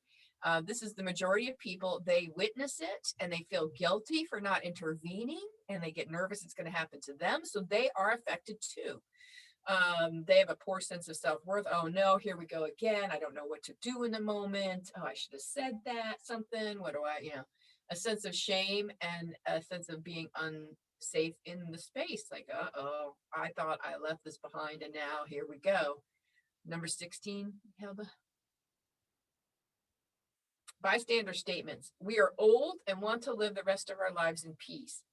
This is the majority of people. They witness it and they feel guilty for not intervening, and they get nervous it's going to happen to them. So they are affected too. They have a poor sense of self-worth. Oh no, here we go again. I don't know what to do in the moment. Oh, I should have said that something. What do I, a sense of shame and a sense of being unsafe in the space. Like, uh-oh, I thought I left this behind and now here we go. Number 16, Hilda. Bystander statements. We are old and want to live the rest of our lives in peace.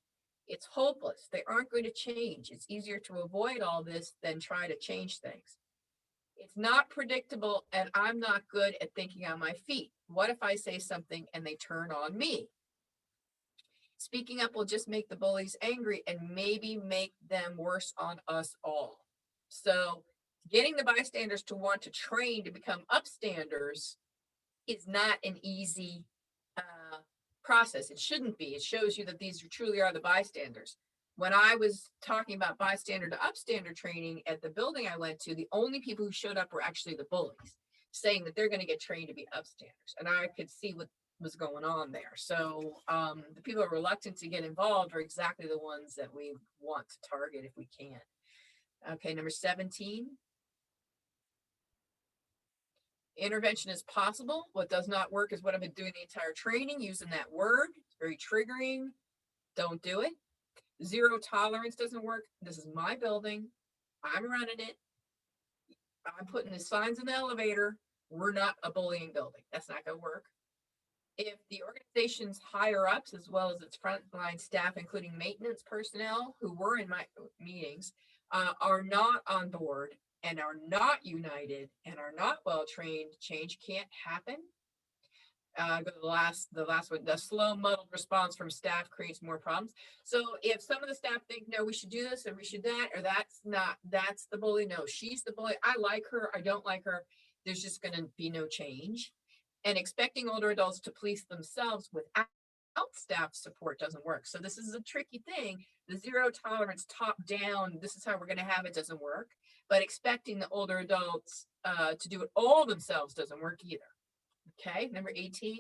It's hopeless. They aren't going to change. It's easier to avoid all this than try to change things. It's not predictable, and I'm not good at thinking on my feet. What if I say something and they turn on me? Speaking up will just make the bullies angry and maybe make them worse on us all. So getting the bystanders to want to train to become upstanders is not an easy process. It shouldn't be. It shows you that these truly are the bystanders. When I was talking about bystander to upstander training at the building I went to, the only people who showed up were actually the bullies, saying that they're going to get trained to be upstanders. And I could see what was going on there. So the people who are reluctant to get involved are exactly the ones that we want to target if we can. Okay, number 17. Intervention is possible. What does not work is what I've been doing the entire training, using that word. It's very triggering. Don't do it. Zero tolerance doesn't work. This is my building. I'm running it. I'm putting the signs in the elevator. We're not a bullying building. That's not going to work. If the organization's higher ups, as well as its frontline staff, including maintenance personnel who were in my meetings, are not on board and are not united and are not well trained, change can't happen. Go to the last one. The slow, muddled response from staff creates more problems. So if some of the staff think, no, we should do this or we should that, or that's the bully. No, she's the bully. I like her. I don't like her. There's just going to be no change. And expecting older adults to police themselves without staff support doesn't work. So this is a tricky thing. The zero tolerance top down, this is how we're going to have it, doesn't work. But expecting the older adults to do it all themselves doesn't work either. Okay, number 18.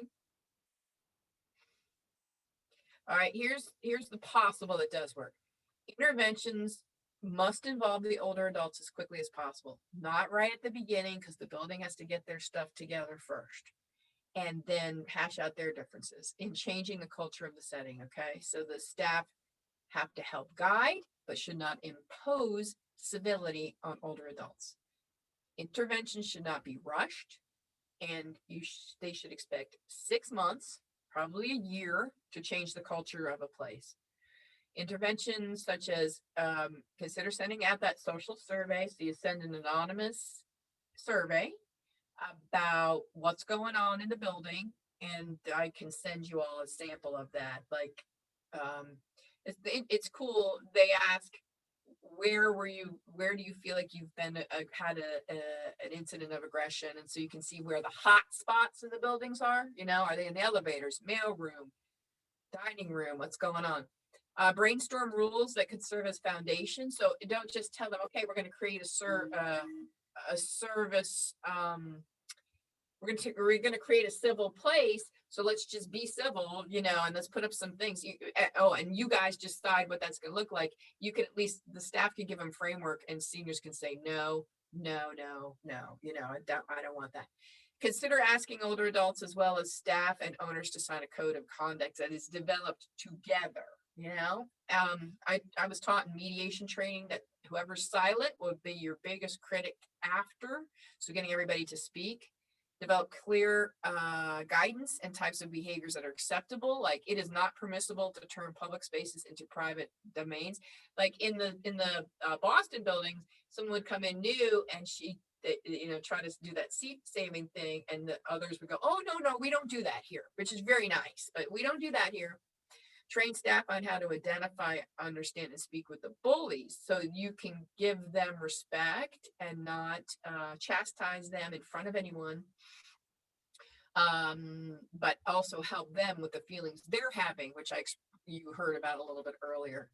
All right, here's the possible that does work. Interventions must involve the older adults as quickly as possible. Not right at the beginning, because the building has to get their stuff together first and then hash out their differences in changing the culture of the setting. Okay, so the staff have to help guide, but should not impose civility on older adults. Intervention should not be rushed, and they should expect 6 months, probably a year, to change the culture of a place. Interventions such as consider sending out that social survey. So you send an anonymous survey about what's going on in the building, and I can send you all a sample of that. Like, it's cool. They ask, where do you feel like you've been had an incident of aggression? And so you can see where the hot spots in the buildings are. Are they in the elevators, mail room, dining room? What's going on? Brainstorm rules that could serve as foundation. So don't just tell them, okay, we're going to create a service. We're going to create a civil place. So let's just be civil, and let's put up some things. And you guys just decide what that's going to look like. You can, at least the staff can give them framework, and seniors can say, no, I don't want that. Consider asking older adults as well as staff and owners to sign a code of conduct that is developed together. I was taught in mediation training that whoever's silent will be your biggest critic after. So getting everybody to speak. Develop clear guidance and types of behaviors that are acceptable. Like, it is not permissible to turn public spaces into private domains. Like in the Boston buildings, someone would come in new and she try to do that seat saving thing, and the others would go, oh no, we don't do that here, which is very nice, but we don't do that here. Train staff on how to identify, understand, and speak with the bullies, so you can give them respect and not chastise them in front of anyone, but also help them with the feelings they're having, which you heard about a little bit earlier.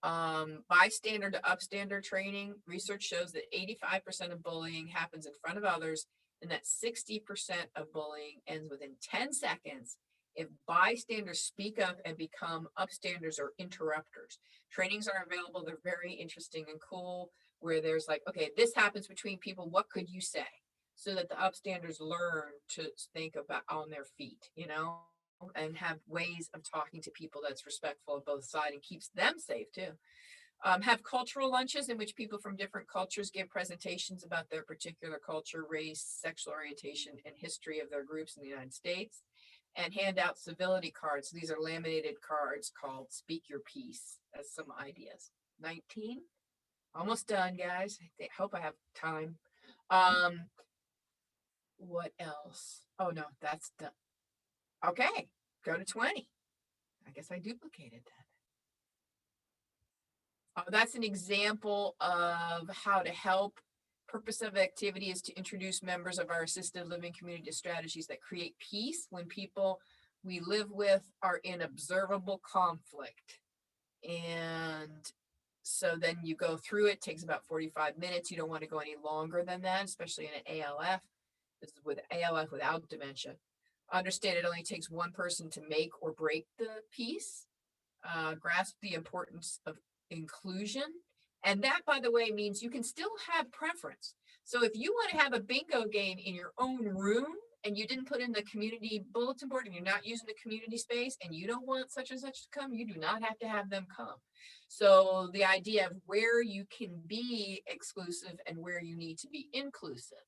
Bystander to upstander training. Research shows that 85% of bullying happens in front of others and that 60% of bullying ends within 10 seconds if bystanders speak up and become upstanders or interrupters. Trainings are available. They're very interesting and cool, where there's like, okay, this happens between people. What could you say? So that the upstanders learn to think about on their feet, you know, and have ways of talking to people that's respectful of both sides and keeps them safe too. Have cultural lunches in which people from different cultures give presentations about their particular culture, race, sexual orientation, and history of their groups in the United States. And hand out civility cards. These are laminated cards called Speak Your Piece. That's some ideas. 19, almost done, guys. I hope I have time. What else? Oh no, that's done. Okay, go to 20. I guess I duplicated that. Oh, that's an example of how to help. Purpose of activity is to introduce members of our assisted living community to strategies that create peace when people we live with are in observable conflict. And so then you go through it, takes about 45 minutes. You don't want to go any longer than that, especially in an ALF. This is with ALF without dementia. Understand it only takes one person to make or break the peace. Grasp the importance of inclusion. And that, by the way, means you can still have preference. So if you want to have a bingo game in your own room and you didn't put in the community bulletin board and you're not using the community space and you don't want such and such to come, you do not have to have them come. So the idea of where you can be exclusive and where you need to be inclusive.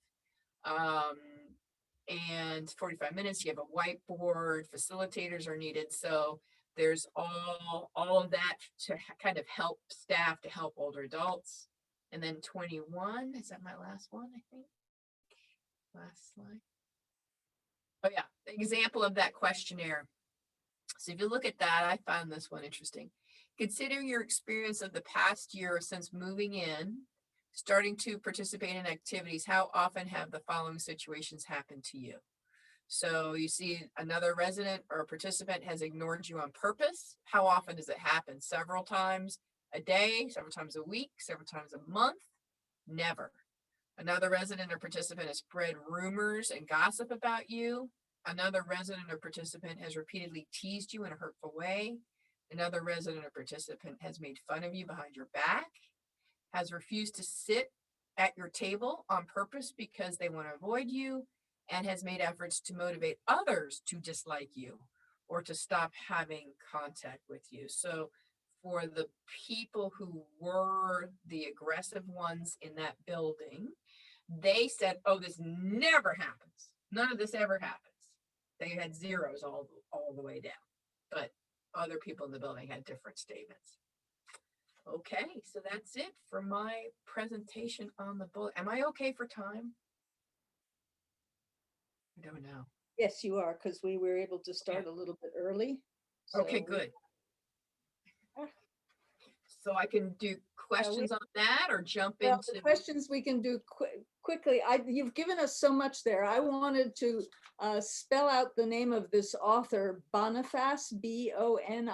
And 45 minutes, you have a whiteboard, facilitators are needed. So there's all of that to kind of help staff to help older adults. And then 21, is that my last one, I think? Last slide. Oh yeah, the example of that questionnaire. So if you look at that, I found this one interesting. Consider your experience of the past year since moving in, starting to participate in activities. How often have the following situations happened to you? So you see another resident or a participant has ignored you on purpose. How often does it happen? Several times a day, several times a week, several times a month? Never. Another resident or participant has spread rumors and gossip about you. Another resident or participant has repeatedly teased you in a hurtful way. Another resident or participant has made fun of you behind your back, has refused to sit at your table on purpose because they want to avoid you, and has made efforts to motivate others to dislike you or to stop having contact with you. So for the people who were the aggressive ones in that building, they said, oh, this never happens. None of this ever happens. They had zeros all the way down, but other people in the building had different statements. Okay, so that's it for my presentation on the bullet. Am I okay for time? I don't know.
Yes, you are, because we were able to start a little bit early.
Okay, good. So I can do questions on that or jump into
the questions we can do quickly. You've given us so much there. I wanted to spell out the name of this author, Boniface, B-O-N-I-F-A-S,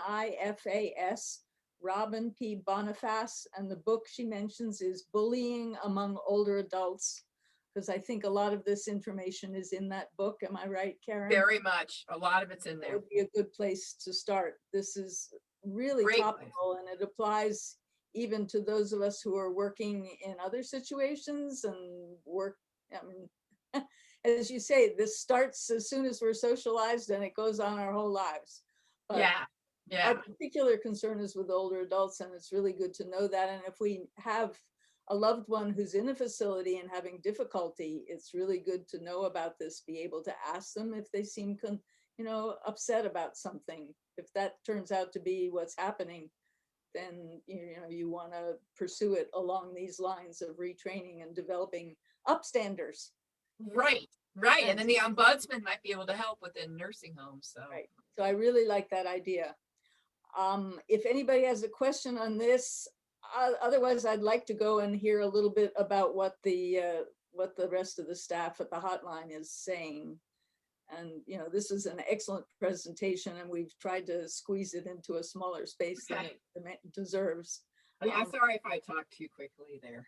Robin P. Boniface, and the book she mentions is Bullying Among Older Adults, because I think a lot of this information is in that book. Am I right, Karen?
Very much. A lot of it's in there.
It would be a good place to start. This is really topical, and it applies even to those of us who are working in other situations and work. I mean, as you say, this starts as soon as we're socialized and it goes on our whole lives. But our particular concern is with older adults, and it's really good to know that. And if we have a loved one who's in a facility and having difficulty, it's really good to know about this, be able to ask them if they seem upset about something. If that turns out to be what's happening, then you want to pursue it along these lines of retraining and developing upstanders.
Right. And then the ombudsman might be able to help within nursing homes. So
So I really like that idea. If anybody has a question on this, otherwise I'd like to go and hear a little bit about what the rest of the staff at the hotline is saying. And this is an excellent presentation, and we've tried to squeeze it into a smaller space than it deserves.
Yeah, sorry if I talked too quickly there.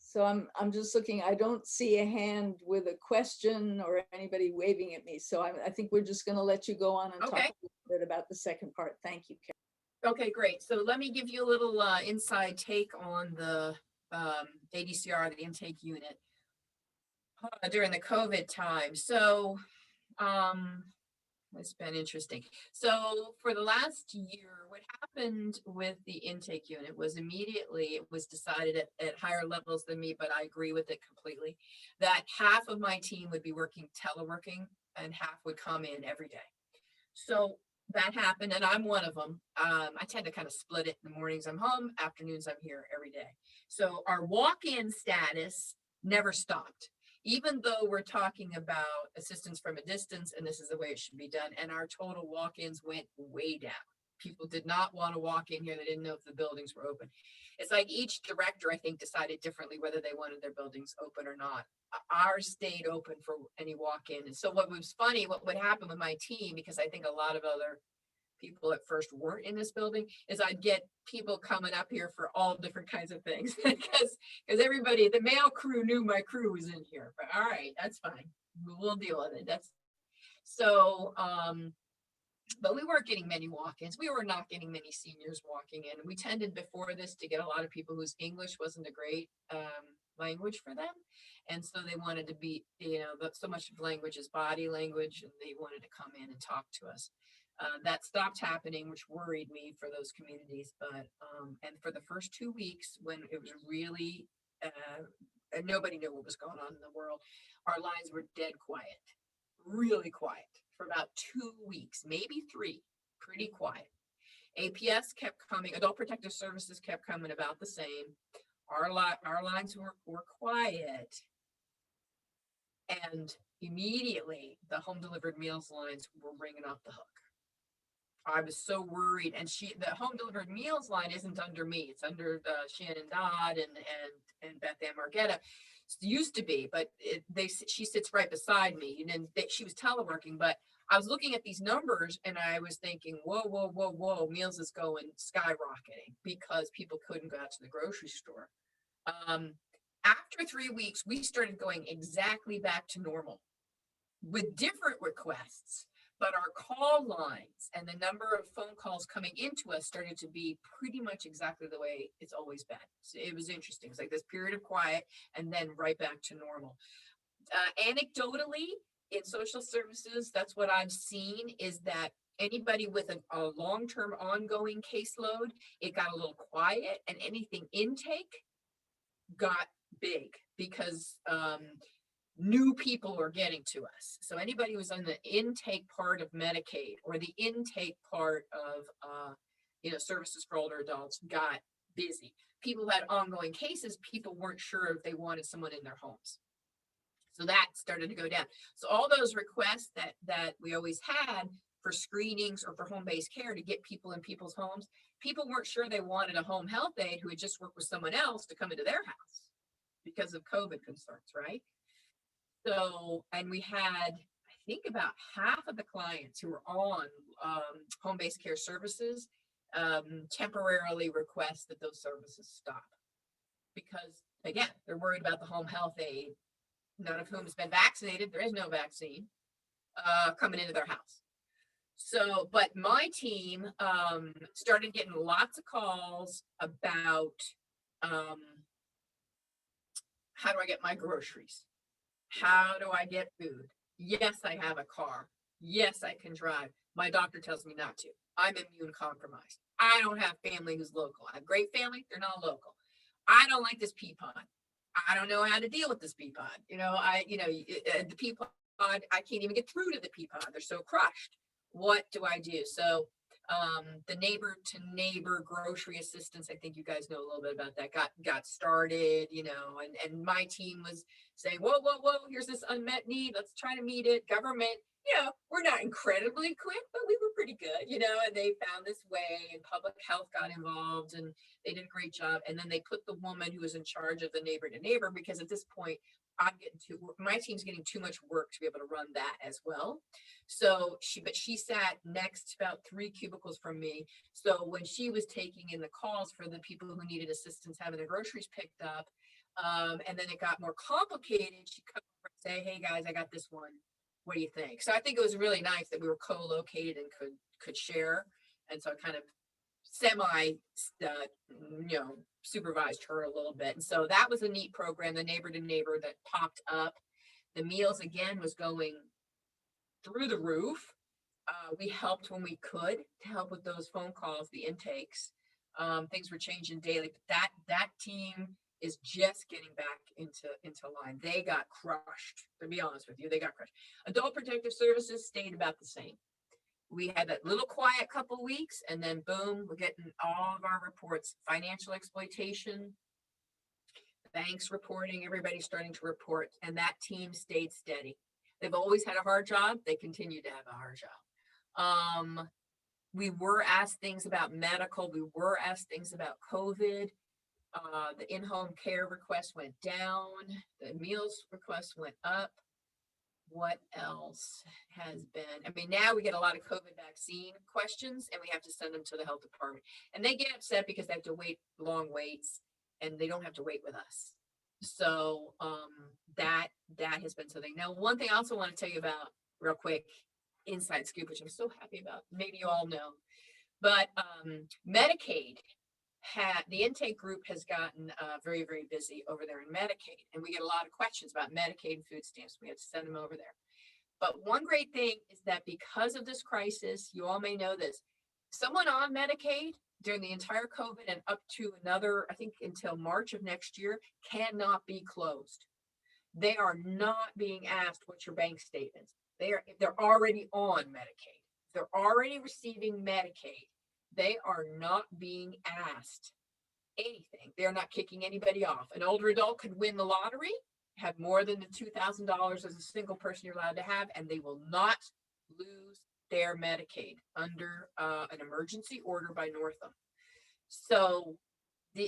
So I'm just looking, I don't see a hand with a question or anybody waving at me. So I think we're just gonna let you go on and talk a
Okay.
little bit about the second part. Thank you, Karen.
Okay, great. So let me give you a little inside take on the ADCR, the intake unit during the COVID time. So it's been interesting. So for the last year, what happened with the intake unit was immediately it was decided at higher levels than me, but I agree with it completely, that half of my team would be working teleworking and half would come in every day. So that happened, and I'm one of them. I tend to kind of split it. In the mornings I'm home, afternoons I'm here every day. So our walk-in status never stopped, even though we're talking about assistance from a distance, and this is the way it should be done. And our total walk-ins went way down. People did not want to walk in here. They didn't know if the buildings were open. It's like each director, I think, decided differently whether they wanted their buildings open or not. Ours stayed open for any walk-in. And so what was funny, what would happen with my team, because I think a lot of other people at first weren't in this building, is I'd get people coming up here for all different kinds of things because everybody, the mail crew knew my crew was in here. But all right, that's fine. We'll deal with it. That's so, but we weren't getting many walk-ins. We were not getting many seniors walking in. We tended before this to get a lot of people whose English wasn't a great language for them. And so they wanted to be, so much of language is body language, and they wanted to come in and talk to us. That stopped happening, which worried me for those communities. But, and for the first 2 weeks when it was really, and nobody knew what was going on in the world, our lines were dead quiet, really quiet for about 2 weeks, maybe 3, pretty quiet. APS kept coming, Adult Protective Services kept coming about the same. Our lines were quiet. And immediately the home delivered meals lines were ringing off the hook. I was so worried, and the home delivered meals line isn't under me. It's under Shannon Dodd and Beth Ann Margetta. It used to be, but she sits right beside me, and then she was teleworking. But I was looking at these numbers, and I was thinking, whoa, meals is going skyrocketing because people couldn't go out to the grocery store. After 3 weeks, we started going exactly back to normal with different requests. But our call lines and the number of phone calls coming into us started to be pretty much exactly the way it's always been. So it was interesting. It's like this period of quiet and then right back to normal. Anecdotally, in social services, that's what I've seen, is that anybody with a long-term ongoing caseload, it got a little quiet, and anything intake got big because new people were getting to us. So anybody who was on the intake part of Medicaid or the intake part of services for older adults got busy. People who had ongoing cases, people weren't sure if they wanted someone in their homes. So that started to go down. So all those requests that we always had for screenings or for home-based care to get people in people's homes, people weren't sure they wanted a home health aide who had just worked with someone else to come into their house because of COVID concerns, right? So, and we had, I think, about half of the clients who were on home-based care services temporarily request that those services stop. Because, again, they're worried about the home health aide, none of whom has been vaccinated. There is no vaccine coming into their house. So, but my team started getting lots of calls about how do I get my groceries? How do I get food? Yes, I have a car. Yes, I can drive. My doctor tells me not to. I'm immune compromised. I don't have family who's local. I have great family. They're not local. I don't like this pea pod. I don't know how to deal with this pea pod. The pea pod, I can't even get through to the pea pod. They're so crushed. What do I do? So the neighbor to neighbor grocery assistance, I think you guys know a little bit about that, got started, and my team was saying, whoa, here's this unmet need. Let's try to meet it. Government, we're not incredibly quick, but we were pretty good, and they found this way, and public health got involved, and they did a great job. And then they put the woman who was in charge of the neighbor to neighbor, because at this point, my team's getting too much work to be able to run that as well. So she sat next, about 3 cubicles from me. So when she was taking in the calls for the people who needed assistance having their groceries picked up, And then it got more complicated. She'd come over and say, hey guys, I got this one. What do you think? So I think it was really nice that we were co-located and could share. And so I kind of supervised her a little bit. And so that was a neat program, the neighbor to neighbor that popped up. The meals again was going through the roof. We helped when we could to help with those phone calls, the intakes. Things were changing daily, but that team is just getting back into line. They got crushed, to be honest with you. They got crushed. Adult Protective Services stayed about the same. We had that little quiet couple weeks, and then boom, we're getting all of our reports. Financial exploitation, banks reporting, everybody's starting to report, and that team stayed steady. They've always had a hard job. They continue to have a hard job. We were asked things about medical. We were asked things about COVID. The in-home care request went down. The meals request went up. What else has been? I mean, now we get a lot of COVID vaccine questions and we have to send them to the health department. And they get upset because they have to wait long waits and they don't have to wait with us. So that has been something. Now, one thing I also want to tell you about real quick, inside scoop, which I'm so happy about. Maybe you all know, but Medicaid, the intake group has gotten very, very busy over there in Medicaid. And we get a lot of questions about Medicaid and food stamps. We have to send them over there. But one great thing is that because of this crisis, you all may know this, someone on Medicaid during the entire COVID and up to another, I think until March of next year, cannot be closed. They are not being asked what's your bank statements. They're already on Medicaid. They're already receiving Medicaid. They are not being asked anything. They're not kicking anybody off. An older adult could win the lottery, have more than the $2,000 as a single person you're allowed to have, and they will not lose their Medicaid under an emergency order by Northam. So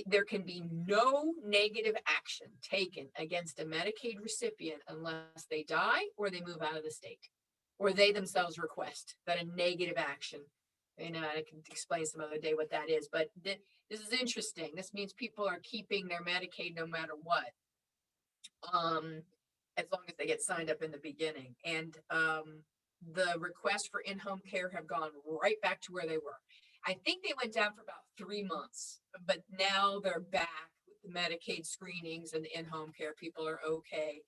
there can be no negative action taken against a Medicaid recipient unless they die or they move out of the state, or they themselves request that a negative action. And I can explain some other day what that is, but this is interesting. This means people are keeping their Medicaid no matter what, as long as they get signed up in the beginning. And the requests for in-home care have gone right back to where they were. I think they went down for about 3 months, but now they're back with the Medicaid screenings and the in-home care. People are okay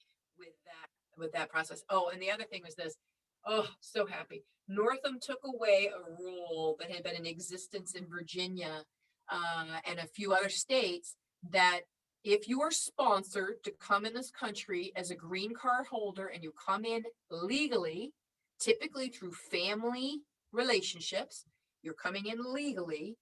with that process. Oh, and the other thing was this. Oh, so happy. Northam took away a rule that had been in existence in Virginia and a few other states, that if you are sponsored to come in this country as a green card holder and you come in legally, typically through family relationships, you're coming in legally,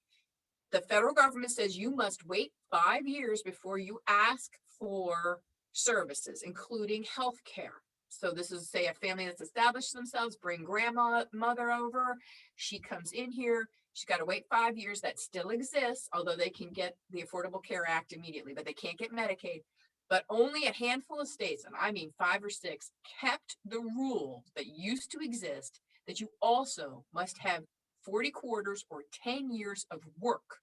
the federal government says you must wait 5 years before you ask for services, including health care. So this is, say, a family that's established themselves, bring grandmother over. She comes in here. She's got to wait 5 years. That still exists, although they can get the Affordable Care Act immediately, but they can't get Medicaid. But only a handful of states, and I mean 5 or 6, kept the rule that used to exist that you also must have 40 quarters or 10 years of work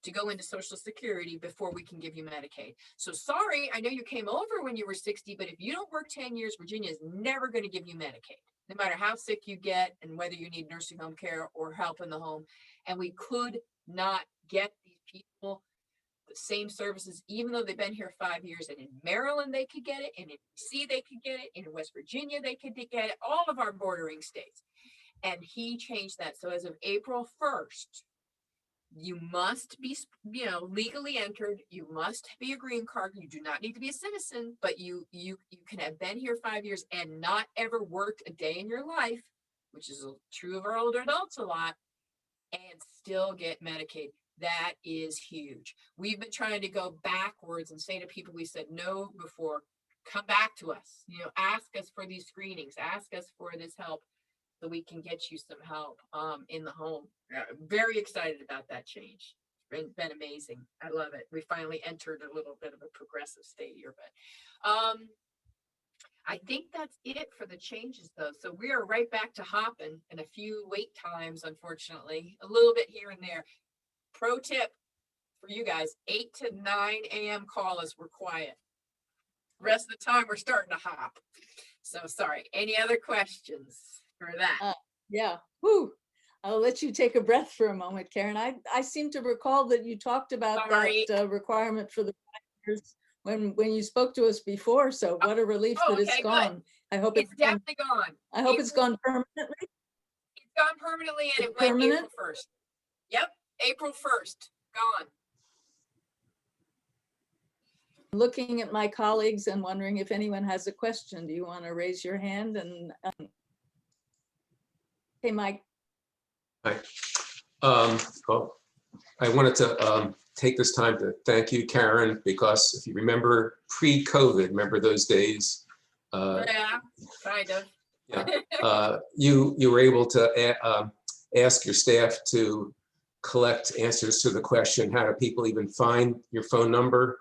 to go into Social Security before we can give you Medicaid. So sorry, I know you came over when you were 60, but if you don't work 10 years, Virginia is never going to give you Medicaid, no matter how sick you get and whether you need nursing home care or help in the home. And we could not get these people the same services, even though they've been here 5 years. And in Maryland, they could get it. And in DC, they could get it. In West Virginia, they could get it. All of our bordering states. And he changed that. So as of April 1st, you must be, legally entered. You must be a green card. You do not need to be a citizen, but you can have been here 5 years and not ever worked a day in your life, which is true of our older adults a lot, and still get Medicaid. That is huge. We've been trying to go backwards and say to people we said no before, come back to us, ask us for these screenings, ask us for this help so we can get you some help in the home. Very excited about that change. It's been amazing. I love it. We finally entered a little bit of a progressive state here, but I think that's it for the changes though. So we are right back to hopping and a few wait times, unfortunately, a little bit here and there. Pro tip for you guys, 8 to 9 a.m. call is we're quiet. rest of the time we're starting to hop. So sorry. Any other questions for that?
Yeah, whoo. I'll let you take a breath for a moment, Karen. I seem to recall that you talked about
Sorry.
that requirement for the riders when you spoke to us before. So what a relief that it's
Okay, good.
gone. I hope
It's definitely gone.
I hope it's gone permanently.
It's gone permanently and it
It's
went
permanent?
April 1st. Yep, April 1st, gone.
Looking at my colleagues and wondering if anyone has a question. Do you want to raise your hand? And hey, Mike.
Hi. Well, I wanted to take this time to thank you, Karen, because if you remember pre-COVID, remember those days?
Yeah, kind of.
Yeah, you were able to ask your staff to collect answers to the question, how do people even find your phone number?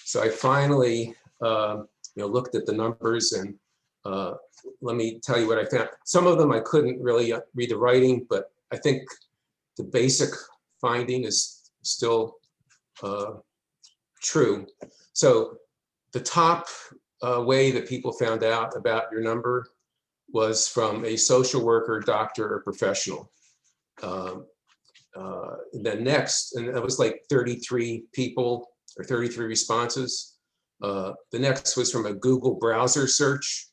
So I finally looked at the numbers, and let me tell you what I found. Some of them I couldn't really read the writing, but I think the basic finding is still true. So the top way that people found out about your number was from a social worker, doctor, or professional. Then next, and that was like 33 people or 33 responses. The next was from a Google browser search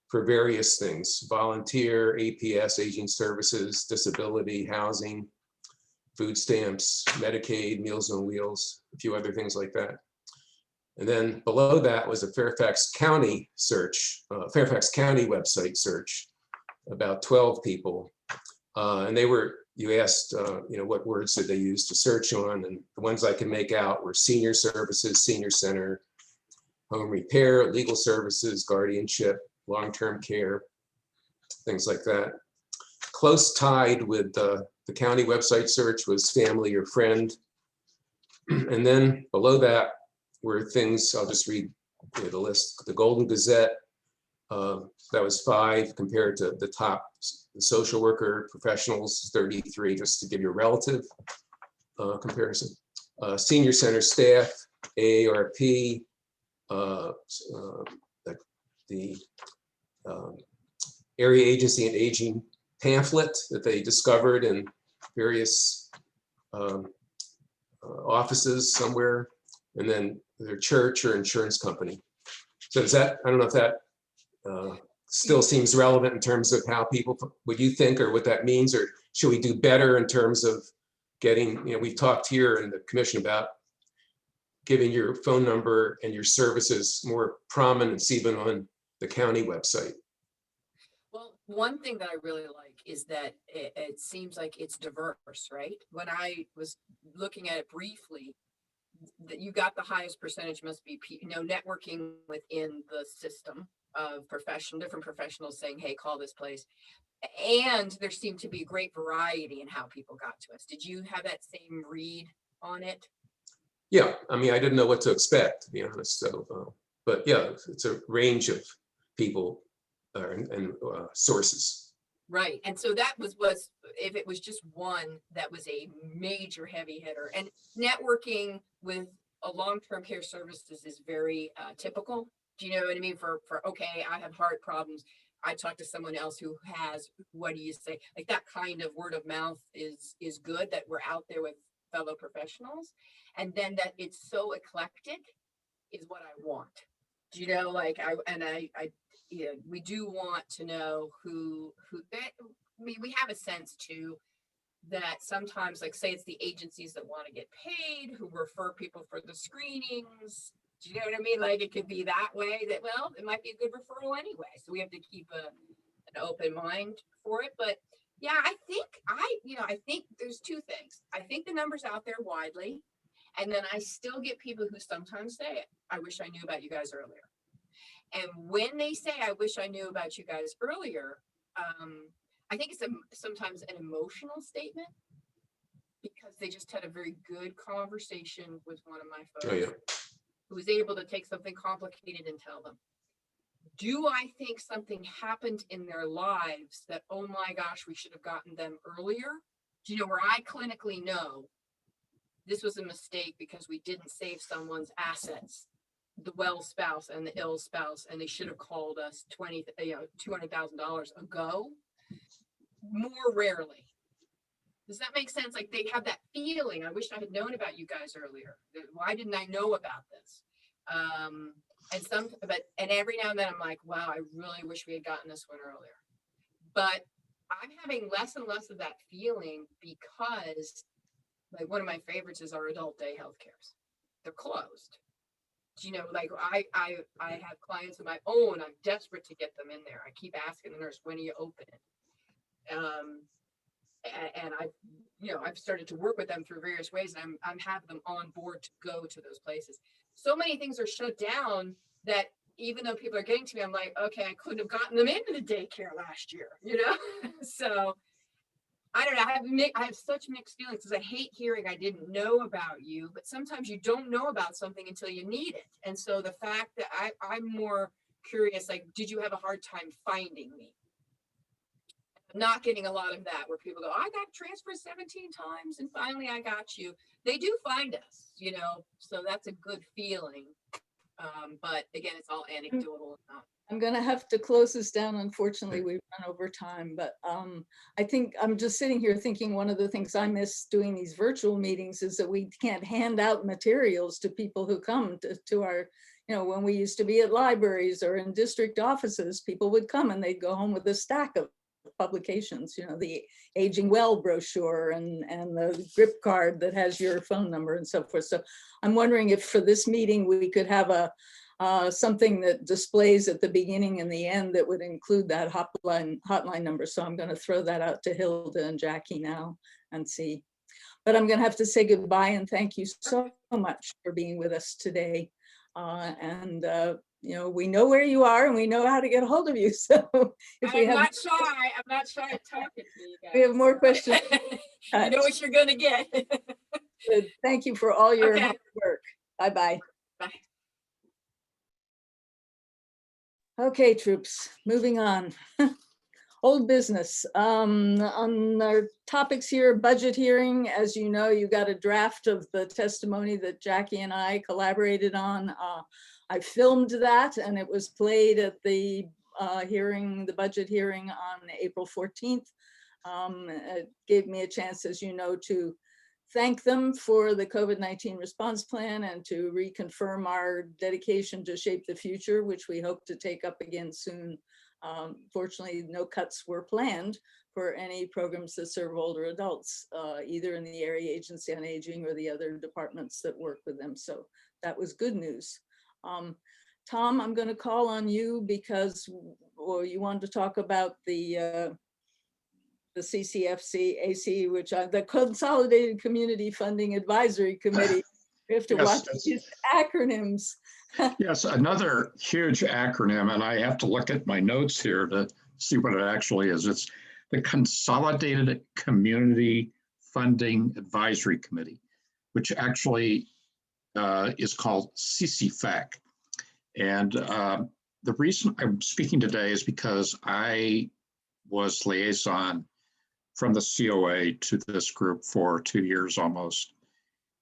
for various things: volunteer, APS, aging services, disability, housing, food stamps, Medicaid, Meals on Wheels, a few other things like that. And then below that was a Fairfax County search, Fairfax County website search, about 12 people. And they were, you asked, what words did they use to search on? And the ones I could make out were senior services, senior center, home repair, legal services, guardianship, long-term care, things like that. Close tied with the county website search was family or friend. And then below that were things, I'll just read the list. The Golden Gazette, that was 5 compared to the top social worker professionals, 33, just to give you a relative comparison. Senior center staff, AARP, the area agency and aging pamphlet that they discovered in various offices somewhere, and then their church or insurance company. So is that, I don't know if that still seems relevant in terms of how people, what you think or what that means, or should we do better in terms of getting, we've talked here in the commission about giving your phone number and your services more prominence even on the county website.
Well, one thing that I really like is that it seems like it's diverse, right? When I was looking at it briefly, that you got the highest percentage must be, networking within the system of different professionals saying, hey, call this place. And there seemed to be great variety in how people got to us. Did you have that same read on it?
Yeah, I mean, I didn't know what to expect, to be honest. So, but yeah, it's a range of people and sources.
Right. And so that was if it was just one, that was a major heavy hitter. And networking with a long-term care services is very typical. Do you know what I mean? For okay, I have heart problems. I talk to someone else who has, what do you say? Like that kind of word of mouth is good, that we're out there with fellow professionals. And then that it's so eclectic is what I want. Do you know, like we do want to know who we have a sense too that sometimes, like, say it's the agencies that want to get paid who refer people for the screenings. Do you know what I mean? Like, it could be that way, that, well, it might be a good referral anyway. So we have to keep an open mind for it. But yeah, I think there's two things. I think the number's out there widely. And then I still get people who sometimes say, I wish I knew about you guys earlier. And when they say, I wish I knew about you guys earlier, I think it's sometimes an emotional statement because they just had a very good conversation with one of my folks who was able to take something complicated and tell them. Do I think something happened in their lives that, oh my gosh, we should have gotten them earlier? Do you know, where I clinically know this was a mistake because we didn't save someone's assets the well spouse and the ill spouse, and they should have called us $200,000 ago, more rarely. Does that make sense? Like, they have that feeling. I wish I had known about you guys earlier. Why didn't I know about this? And every now and then I'm like, wow, I really wish we had gotten this one earlier. But I'm having less and less of that feeling because, like, one of my favorites is our adult day health cares. They're closed. You know, like I have clients of my own. I'm desperate to get them in there. I keep asking the nurse, when are you open it? And I've started to work with them through various ways, and I'm having them on board to go to those places. So many things are shut down that even though people are getting to me, I'm like, okay, I couldn't have gotten them into the daycare last year, you know? So I don't know. I have such mixed feelings because I hate hearing I didn't know about you, but sometimes you don't know about something until you need it. And so the fact that I'm more curious, like, did you have a hard time finding me? Not getting a lot of that where people go, I got transferred 17 times and finally I got you. They do find us, you know, so that's a good feeling. But again, it's all anecdotal.
I'm going to have to close this down. Unfortunately, we've run over time, but I think I'm just sitting here thinking one of the things I miss doing these virtual meetings is that we can't hand out materials to people who come to our, you know, when we used to be at libraries or in district offices, people would come and they'd go home with a stack of publications, you know, the Aging Well brochure and the grip card that has your phone number and so forth. So I'm wondering if for this meeting we could have something that displays at the beginning and the end that would include that hotline number. So I'm going to throw that out to Hilda and Jackie now and see. But I'm going to have to say goodbye and thank you so much for being with us today. You know, we know where you are and we know how to get a hold of you. So if we have,
I'm not shy at talking to you guys.
We have more questions.
You know what you're going to get.
Good. Thank you for all your hard work. Bye-bye.
Bye.
Okay, troops, moving on. Old business. On our topics here, budget hearing, as you know, you got a draft of the testimony that Jackie and I collaborated on. I filmed that and it was played at the the budget hearing on April 14th. It gave me a chance, as you know, to thank them for the COVID-19 response plan and to reconfirm our dedication to shape the future, which we hope to take up again soon. Fortunately, no cuts were planned for any programs that serve older adults, either in the Area Agency on Aging or the other departments that work with them. So that was good news. Tom, I'm going to call on you because you wanted to talk about the CCFC AC, which the Consolidated Community Funding Advisory Committee. We have to watch these acronyms.
Yes, another huge acronym, and I have to look at my notes here to see what it actually is. It's the Consolidated Community Funding Advisory Committee, which actually is called Ccfac. And the reason I'm speaking today is because I was liaison from the COA to this group for 2 years almost.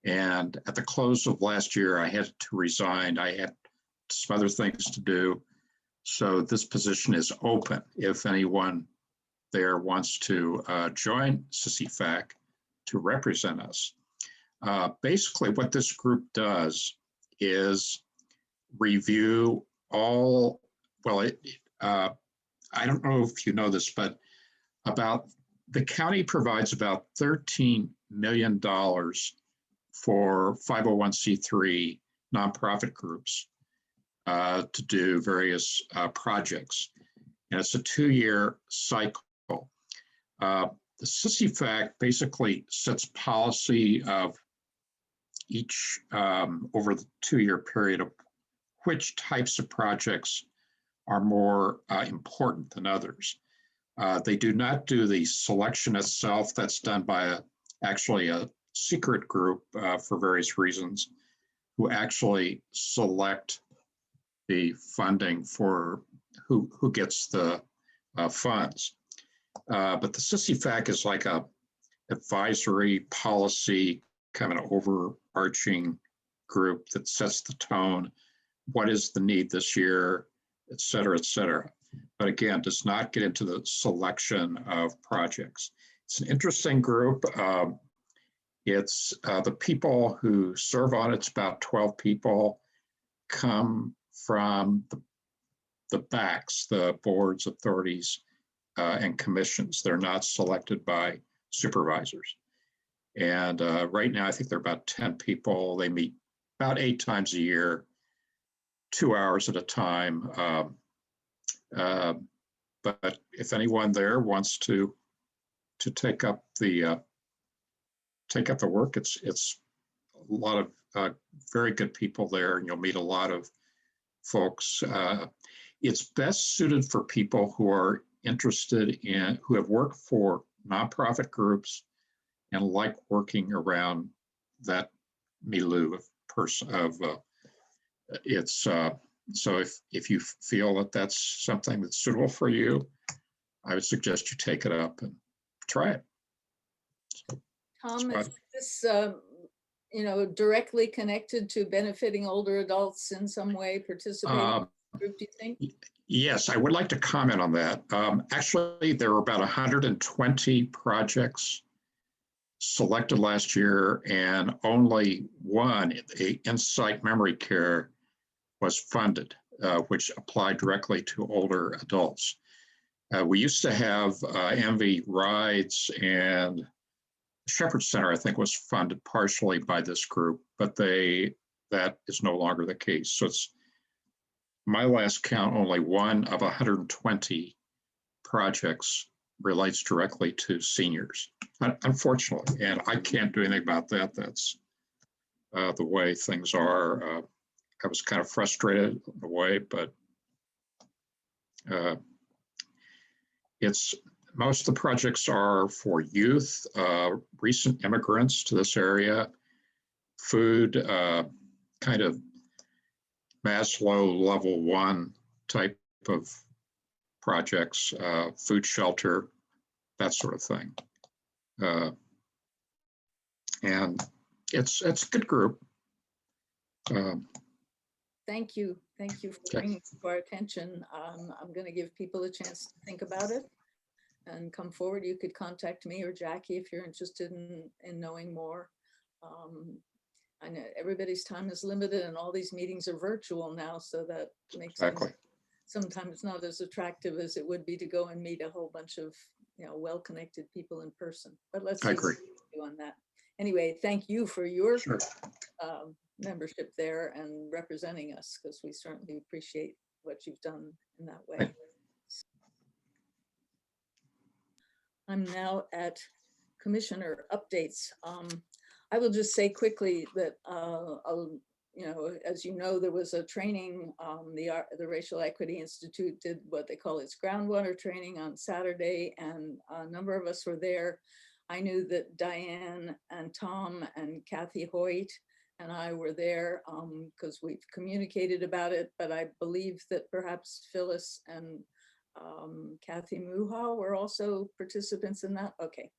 And at the close of last year, I had to resign. I had some other things to do. So this position is open if anyone there wants to join Ccfac to represent us. Basically, what this group does is review all, well, I don't know if you know this, but the county provides about $13 million for 501c3 nonprofit groups to do various projects. And it's a 2-year cycle. The Ccfac basically sets policy of each over the 2-year period of which types of projects are more important than others. They do not do the selection itself. That's done by actually a secret group for various reasons who actually select the funding for who gets the funds. But the Ccfac is like a advisory policy, kind of an overarching group that sets the tone what is the need this year, et cetera, et cetera. But again, does not get into the selection of projects. It's an interesting group. It's the people who serve on it's about 12 people, come from the BACs, the boards, authorities, and commissions. They're not selected by supervisors. And right now, I think they're about 10 people. They meet about 8 times a year, 2 hours at a time. But if anyone there wants to take up the work, it's a lot of very good people there, and you'll meet a lot of folks. It's best suited for people who are interested in, who have worked for nonprofit groups and like working around that milieu of person of it's so if you feel that that's something that's suitable for you, I would suggest you take it up and try it.
Tom, is this directly connected to benefiting older adults in some way, participating in the group, do you think?
Yes, I would like to comment on that. Actually, there were about 120 projects selected last year, and only one, Insight Memory Care, was funded, which applied directly to older adults. We used to have MV Rides, and Shepherd Center, I think, was funded partially by this group, but that is no longer the case. So it's my last count, only one of 120 projects relates directly to seniors, unfortunately, and I can't do anything about that. That's the way things are. I was kind of frustrated in a way, but most of the projects are for youth, recent immigrants to this area, food, kind of Maslow level 1 type of projects, food shelter, that sort of thing. And it's a good group.
Thank you. Thank you for bringing it to our attention. I'm going to give people a chance to think about it and come forward. You could contact me or Jackie if you're interested in knowing more. I know everybody's time is limited and all these meetings are virtual now, so that makes them sometimes not as attractive as it would be to go and meet a whole bunch of well-connected people in person. But let's see what we can do on that. Anyway, thank you for your membership there and representing us, because we certainly appreciate what you've done in that way. I'm now at commissioner updates. I will just say quickly that, as you know, there was a training, the Racial Equity Institute did what they call its Groundwater Training on Saturday, and a number of us were there. I knew that Diane and Tom and Kathy Hoyt and I were there because we've communicated about it, but I believe that perhaps Phyllis and Kathy Muha were also participants in that. Okay.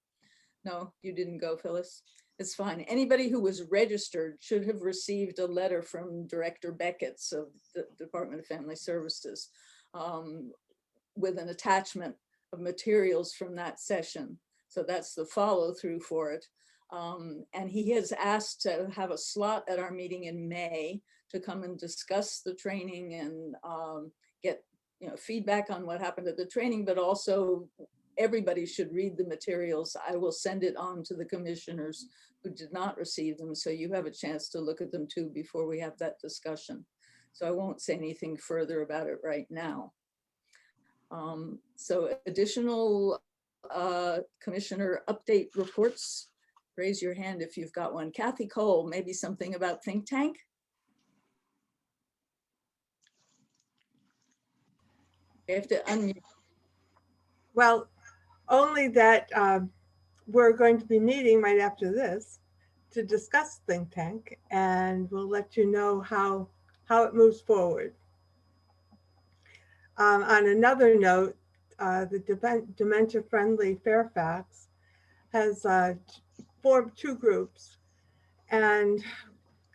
No, you didn't go, Phyllis. It's fine. Anybody who was registered should have received a letter from Director Beckett's of the Department of Family Services with an attachment of materials from that session. So that's the follow through for it. And he has asked to have a slot at our meeting in May to come and discuss the training and get feedback on what happened at the training, but also everybody should read the materials. I will send it on to the commissioners who did not receive them, so you have a chance to look at them too before we have that discussion. So I won't say anything further about it right now. So additional commissioner update reports. Raise your hand if you've got one. Kathy Cole, maybe something about think tank? You have to unmute.
Well, only that we're going to be meeting right after this to discuss think tank, and we'll let you know how it moves forward. On another note, the Dementia Friendly Fairfax has formed 2 groups, and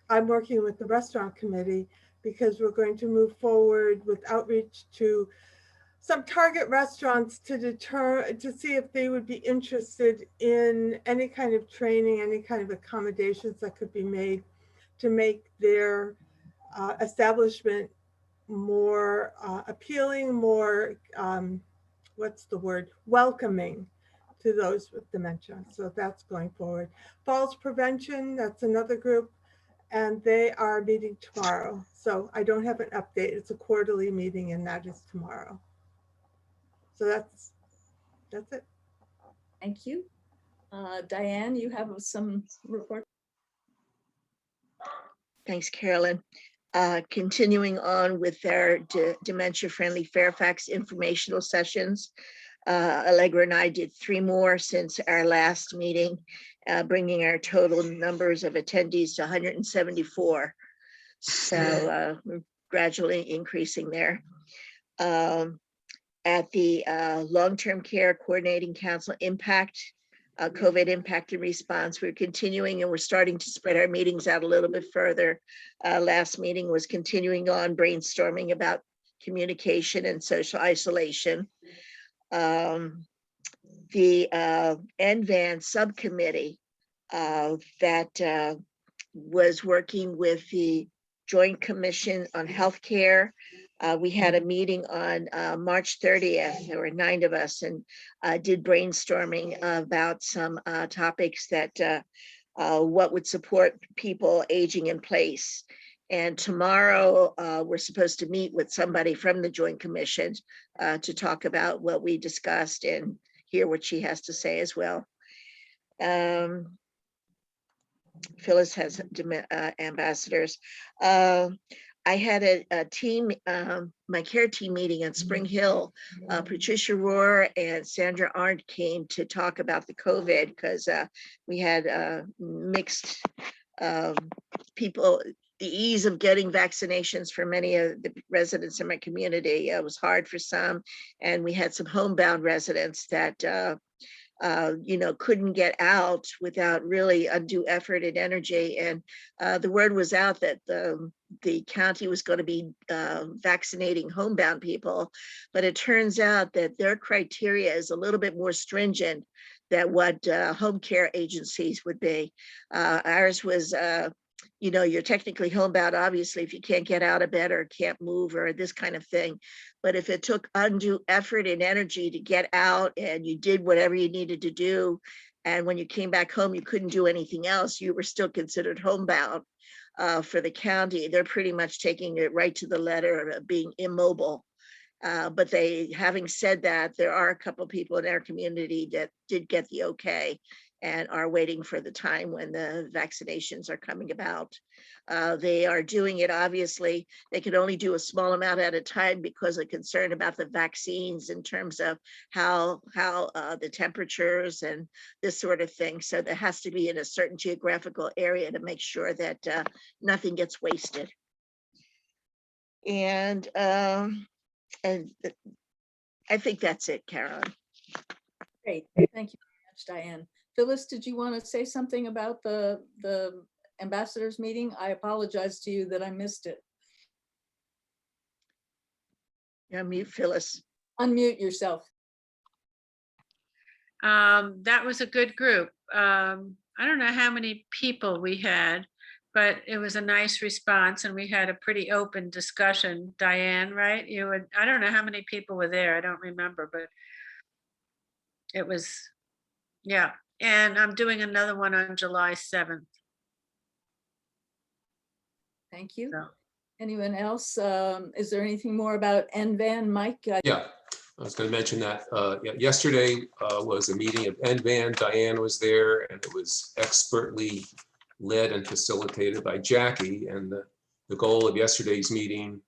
I'm working with the restaurant committee because we're going to move forward with outreach to some target restaurants to see if they would be interested in any kind of training, any kind of accommodations that could be made to make their establishment more appealing, more, what's the word, welcoming to those with dementia. So that's going forward. Falls Prevention, that's another group, and they are meeting tomorrow. So I don't have an update. It's a quarterly meeting, and that is tomorrow. So that's it.
Thank you. Diane, you have some report?
Thanks, Carolyn. Continuing on with our dementia-friendly Fairfax informational sessions. Allegra and I did 3 more since our last meeting, bringing our total numbers of attendees to 174. So we're gradually increasing there. At the Long-Term Care Coordinating Council Impact, COVID Impact and Response, we're continuing and we're starting to spread our meetings out a little bit further. Last meeting was continuing on brainstorming about communication and social isolation. The NVAN subcommittee that was working with the Joint Commission on Healthcare. We had a meeting on March 30th. There were 9 of us and did brainstorming about some topics that what would support people aging in place. And tomorrow we're supposed to meet with somebody from the Joint Commission to talk about what we discussed and hear what she has to say as well. Phyllis has ambassadors. I had a team, my care team meeting at Spring Hill. Patricia Rohr and Sandra Arndt came to talk about the COVID because we had mixed people. The ease of getting vaccinations for many of the residents in my community was hard for some. And we had some homebound residents that couldn't get out without really undue effort and energy. And the word was out that the county was going to be vaccinating homebound people, but it turns out that their criteria is a little bit more stringent than what home care agencies would be. Ours was, you're technically homebound, obviously, if you can't get out of bed or can't move or this kind of thing. But if it took undue effort and energy to get out and you did whatever you needed to do, and when you came back home, you couldn't do anything else, you were still considered homebound. For the county, they're pretty much taking it right to the letter of being immobile. But having said that, there are a couple of people in our community that did get the okay and are waiting for the time when the vaccinations are coming about. They are doing it, obviously, they can only do a small amount at a time because of concern about the vaccines in terms of how the temperatures and this sort of thing. So there has to be in a certain geographical area to make sure that nothing gets wasted. And I think that's it, Carolyn.
Great, thank you very much, Diane. Phyllis, did you want to say something about the ambassadors meeting? I apologize to you that I missed it.
You're on mute, Phyllis.
Unmute yourself.
That was a good group. I don't know how many people we had, but it was a nice response and we had a pretty open discussion. Diane, right? I don't know how many people were there. I don't remember, but it was, yeah. And I'm doing another one on July 7th.
Thank you.
So.
Anyone else? Is there anything more about NVAN, Mike?
Yeah, I was going to mention that. Yesterday was a meeting of NVAN. Diane was there, and it was expertly led and facilitated by Jackie. And the goal of yesterday's meeting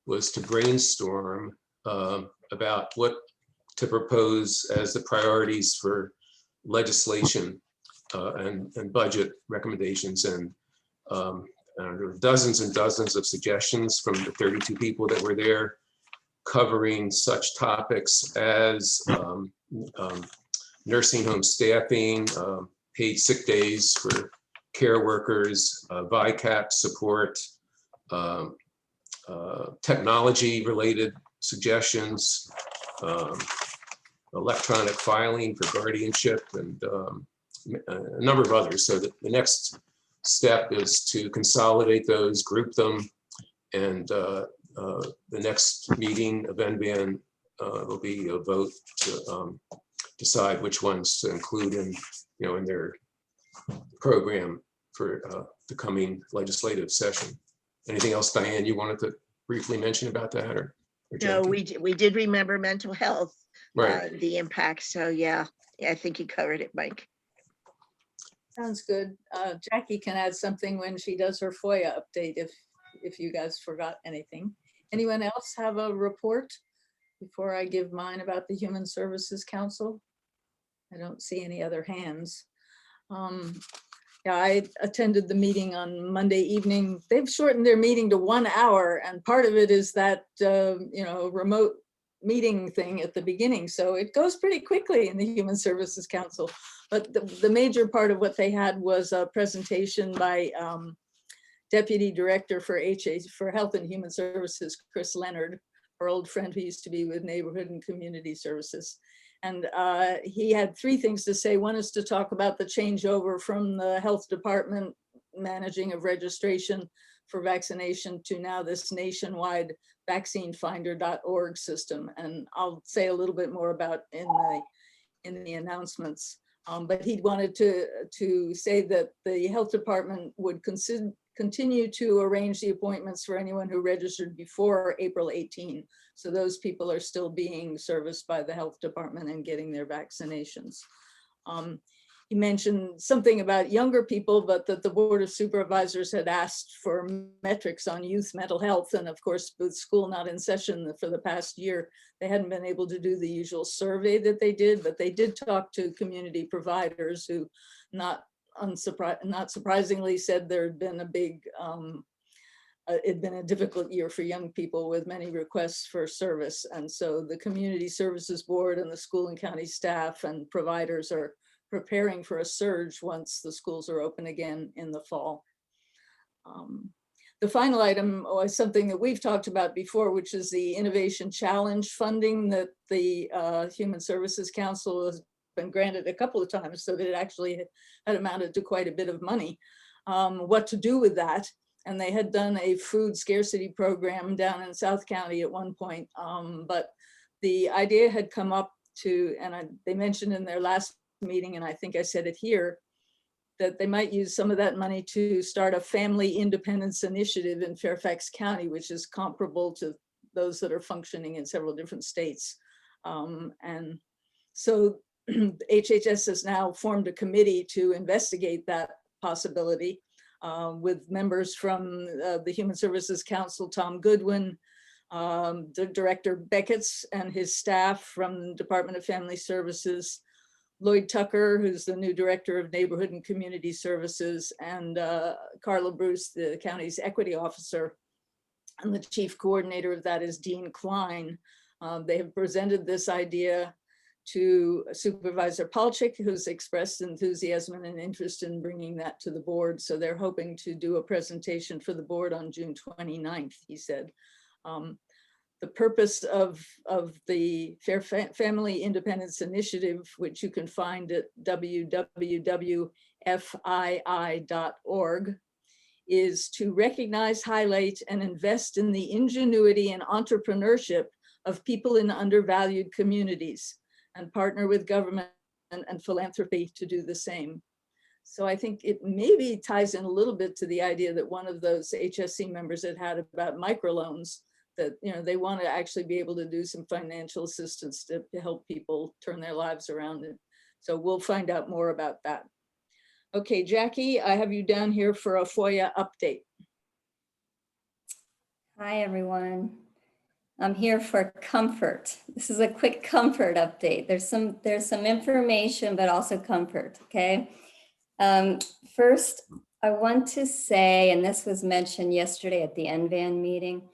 was to brainstorm about what to propose as the priorities for legislation and budget recommendations. And there were dozens and dozens of suggestions from the 32 people that were there, covering such topics as nursing home staffing, paid sick days for care workers, VICAP support, technology-related suggestions, electronic filing for guardianship, and a number of others. So that the next step is to consolidate those, group them, and the next meeting of NBN will be a vote to decide which ones to include in, in their program for the coming legislative session. Anything else, Diane, you wanted to briefly mention about that, or
No,
Jackie?
we did remember mental health,
Right.
the impact. So yeah, I think you covered it, Mike.
Sounds good. Jackie can add something when she does her Foia update if you guys forgot anything. Anyone else have a report before I give mine about the Human Services Council? I don't see any other hands. Yeah, I attended the meeting on Monday evening. They've shortened their meeting to 1 hour, and part of it is that remote meeting thing at the beginning. So it goes pretty quickly in the Human Services Council. But the major part of what they had was a presentation by Deputy Director for Health and Human Services, Chris Leonard, our old friend who used to be with Neighborhood and Community Services. And he had 3 things to say. One is to talk about the changeover from the health department managing of registration for vaccination to now this nationwide vaccinefinder.org system. And I'll say a little bit more about in the announcements. But he wanted to say that the health department would continue to arrange the appointments for anyone who registered before April 18. So those people are still being serviced by the health department and getting their vaccinations. He mentioned something about younger people, but that the Board of Supervisors had asked for metrics on youth mental health. And of course, with school not in session for the past year, they hadn't been able to do the usual survey that they did, but they did talk to community providers who not surprisingly said there had been a big, it'd been a difficult year for young people with many requests for service. And so the Community Services Board and the school and county staff and providers are preparing for a surge once the schools are open again in the fall. The final item was something that we've talked about before, which is the Innovation Challenge funding that the Human Services Council has been granted a couple of times, so that it actually had amounted to quite a bit of money. What to do with that? And they had done a food scarcity program down in South County at one point, but the idea had come up to, and they mentioned in their last meeting, and I think I said it here, that they might use some of that money to start a family independence initiative in Fairfax County, which is comparable to those that are functioning in several different states. And so HHS has now formed a committee to investigate that possibility with members from the Human Services Council, Tom Goodwin, the Director Beckett's and his staff from the Department of Family Services, Lloyd Tucker, who's the new Director of Neighborhood and Community Services, and Carla Bruce, the county's equity officer. And the chief coordinator of that is Dean Klein. They have presented this idea to Supervisor Palchik, who's expressed enthusiasm and an interest in bringing that to the board. So they're hoping to do a presentation for the board on June 29th, he said. The purpose of the Family Independence Initiative, which you can find at www.fii.org, is to recognize, highlight, and invest in the ingenuity and entrepreneurship of people in undervalued communities, and partner with government and philanthropy to do the same. So I think it maybe ties in a little bit to the idea that one of those HSC members had about microloans, that they want to actually be able to do some financial assistance to help people turn their lives around. So we'll find out more about that. Okay, Jackie, I have you down here for a Foia update.
Hi, everyone. I'm here for comfort. This is a quick comfort update. There's some information, but also comfort, okay? First, I want to say, and this was mentioned yesterday at the NVAN meeting,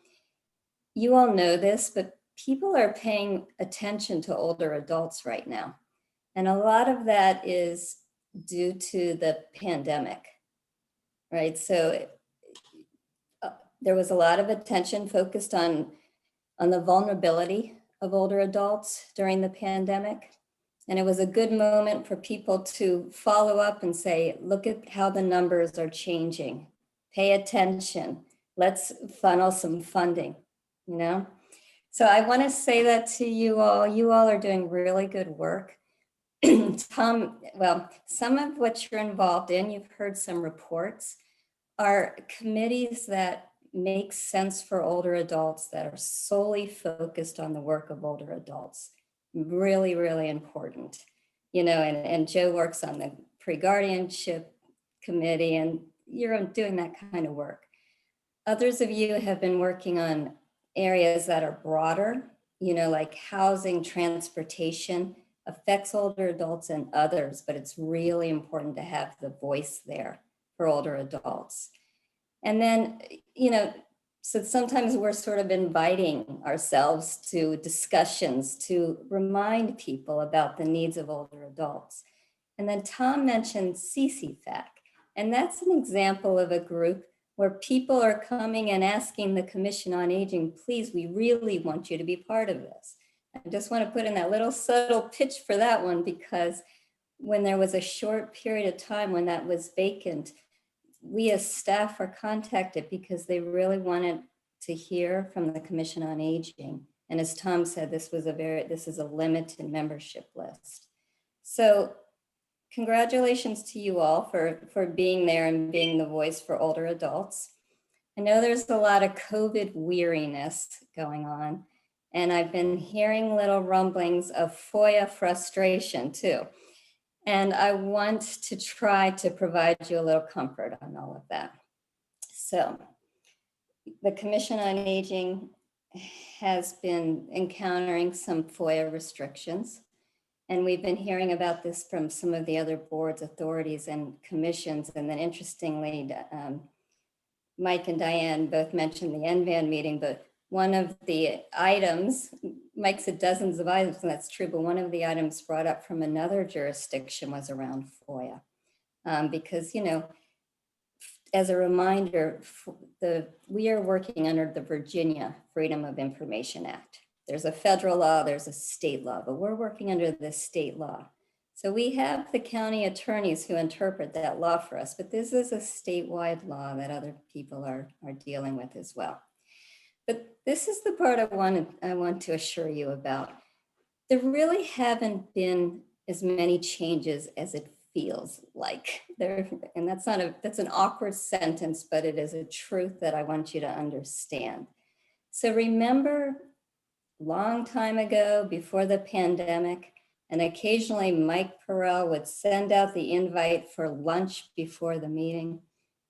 you all know this, but people are paying attention to older adults right now. And a lot of that is due to the pandemic, right? So There was a lot of attention focused on the vulnerability of older adults during the pandemic. And it was a good moment for people to follow up and say, look at how the numbers are changing. Pay attention. Let's funnel some funding, you know? So I want to say that to you all. You all are doing really good work. Tom, well, some of what you're involved in, you've heard some reports, are committees that make sense for older adults that are solely focused on the work of older adults. Really, really important. You know, and Joe works on the pre-guardianship committee, and you're doing that kind of work. Others of you have been working on areas that are broader, you know, like housing, transportation, affects older adults and others, but it's really important to have the voice there for older adults. And then, you know, so sometimes we're sort of inviting ourselves to discussions to remind people about the needs of older adults. And then Tom mentioned Ccfac, and that's an example of a group where people are coming and asking the Commission on Aging, please, we really want you to be part of this. I just want to put in that little subtle pitch for that one, because when there was a short period of time when that was vacant, we as staff were contacted because they really wanted to hear from the Commission on Aging. And as Tom said, this is a limited membership list. So congratulations to you all for being there and being the voice for older adults. I know there's a lot of COVID weariness going on, and I've been hearing little rumblings of Foia frustration too. And I want to try to provide you a little comfort on all of that. So the Commission on Aging has been encountering some Foia restrictions. And we've been hearing about this from some of the other boards, authorities, and commissions. And then interestingly, Mike and Diane both mentioned the NVAN meeting, but one of the items, Mike said dozens of items, and that's true, but one of the items brought up from another jurisdiction was around Foia. Because, you know, as a reminder, we are working under the Virginia Freedom of Information Act. There's a federal law, there's a state law, but we're working under the state law. So we have the county attorneys who interpret that law for us, but this is a statewide law that other people are dealing with as well. But this is the part I want to assure you about. There really haven't been as many changes as it feels like there, and that's an awkward sentence, but it is a truth that I want you to understand. So remember, long time ago, before the pandemic, and occasionally Mike Perrell would send out the invite for lunch before the meeting,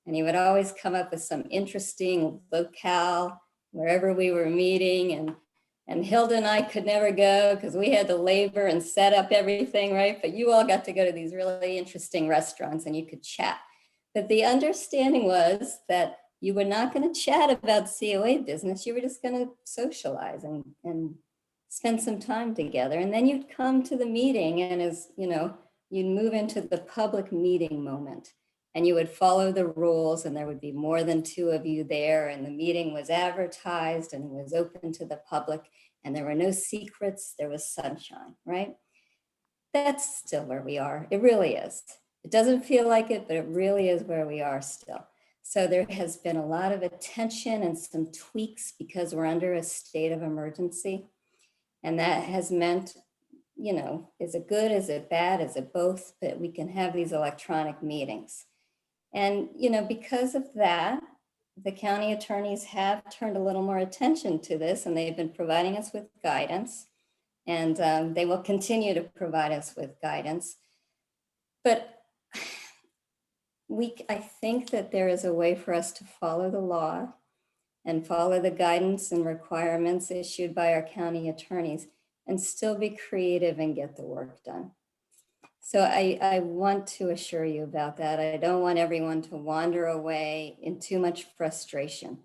and he would always come up with some interesting locale wherever we were meeting, and Hilda and I could never go because we had to labor and set up everything, right? But you all got to go to these really interesting restaurants and you could chat. But the understanding was that you were not going to chat about COA business. You were just going to socialize and spend some time together. And then you'd come to the meeting, and as you know, you'd move into the public meeting moment. And you would follow the rules, and there would be more than two of you there, and the meeting was advertised and it was open to the public, and there were no secrets, there was sunshine, right? That's still where we are. It really is. It doesn't feel like it, but it really is where we are still. So there has been a lot of attention and some tweaks because we're under a state of emergency. And that has meant, you know, is it good, is it bad, is it both, that we can have these electronic meetings. And, you know, because of that, the county attorneys have turned a little more attention to this, and they've been providing us with guidance, and they will continue to provide us with guidance. But I think that there is a way for us to follow the law and follow the guidance and requirements issued by our county attorneys and still be creative and get the work done. So I want to assure you about that. I don't want everyone to wander away in too much frustration,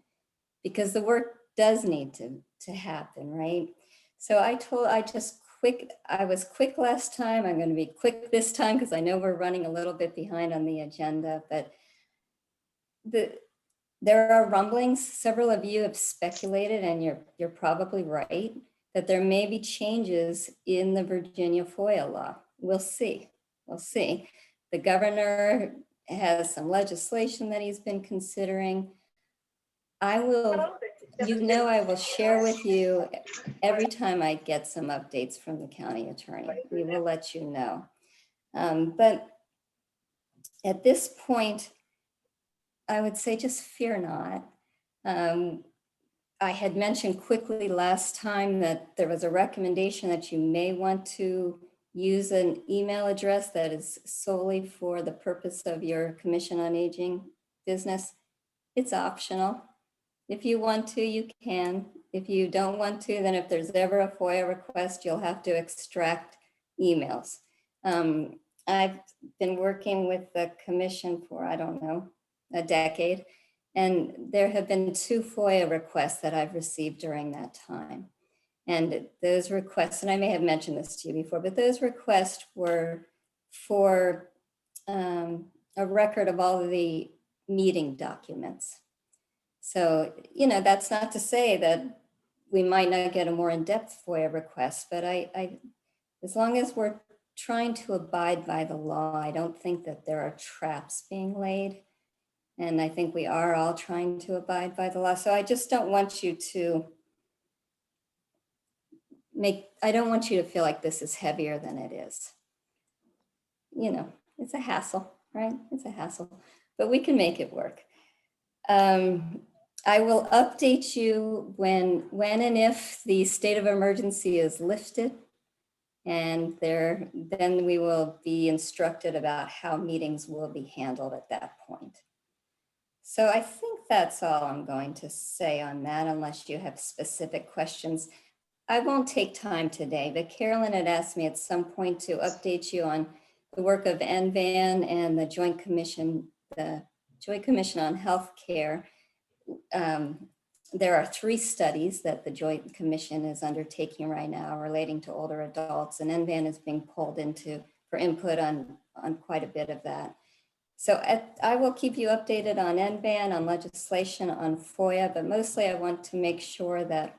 because the work does need to happen, right? So I was quick last time. I'm going to be quick this time because I know we're running a little bit behind on the agenda, but There are rumblings, several of you have speculated, and you're probably right, that there may be changes in the Virginia Foia law. We'll see. We'll see. The governor has some legislation that he's been considering. I will share with you every time I get some updates from the county attorney. We will let you know. But at this point, I would say just fear not. I had mentioned quickly last time that there was a recommendation that you may want to use an email address that is solely for the purpose of your Commission on Aging business. It's optional. If you want to, you can. If you don't want to, then if there's ever a FOIA request, you'll have to extract emails. I've been working with the commission for, I don't know, a decade. And there have been 2 FOIA requests that I've received during that time. And those requests, and I may have mentioned this to you before, but those requests were for a record of all of the meeting documents. So, you know, that's not to say that we might not get a more in-depth FOIA request, but as long as we're trying to abide by the law, I don't think that there are traps being laid. And I think we are all trying to abide by the law. So I just don't want you to I don't want you to feel like this is heavier than it is. You know, it's a hassle, right? It's a hassle, but we can make it work. I will update you when and if the state of emergency is lifted, and then we will be instructed about how meetings will be handled at that point. So I think that's all I'm going to say on that, unless you have specific questions. I won't take time today, but Carolyn had asked me at some point to update you on the work of NVAN and the Joint Commission on Healthcare. There are 3 studies that the Joint Commission is undertaking right now relating to older adults, and NVAN is being pulled into for input on quite a bit of that. So I will keep you updated on NVAN, on legislation, on FOIA, but mostly I want to make sure that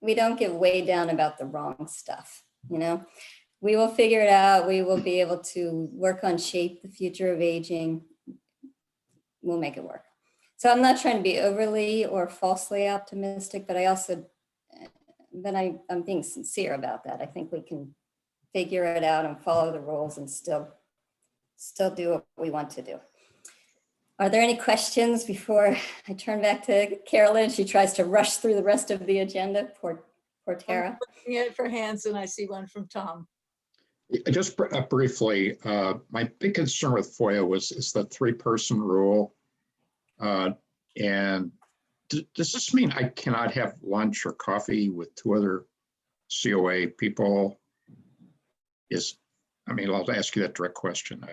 we don't get weighed down about the wrong stuff. You know, we will figure it out. We will be able to work on Shape the Future of Aging. We'll make it work. So I'm not trying to be overly or falsely optimistic, but I'm being sincere about that. I think we can figure it out and follow the rules and still do what we want to do. Are there any questions before I turn back to Carolyn? She tries to rush through the rest of the agenda. Poor Tara.
I'm looking at it for hands, and I see one from Tom.
Just briefly, my big concern with FOIA is the 3-person rule. And does this mean I cannot have lunch or coffee with 2 other COA people? I'll ask you that direct question.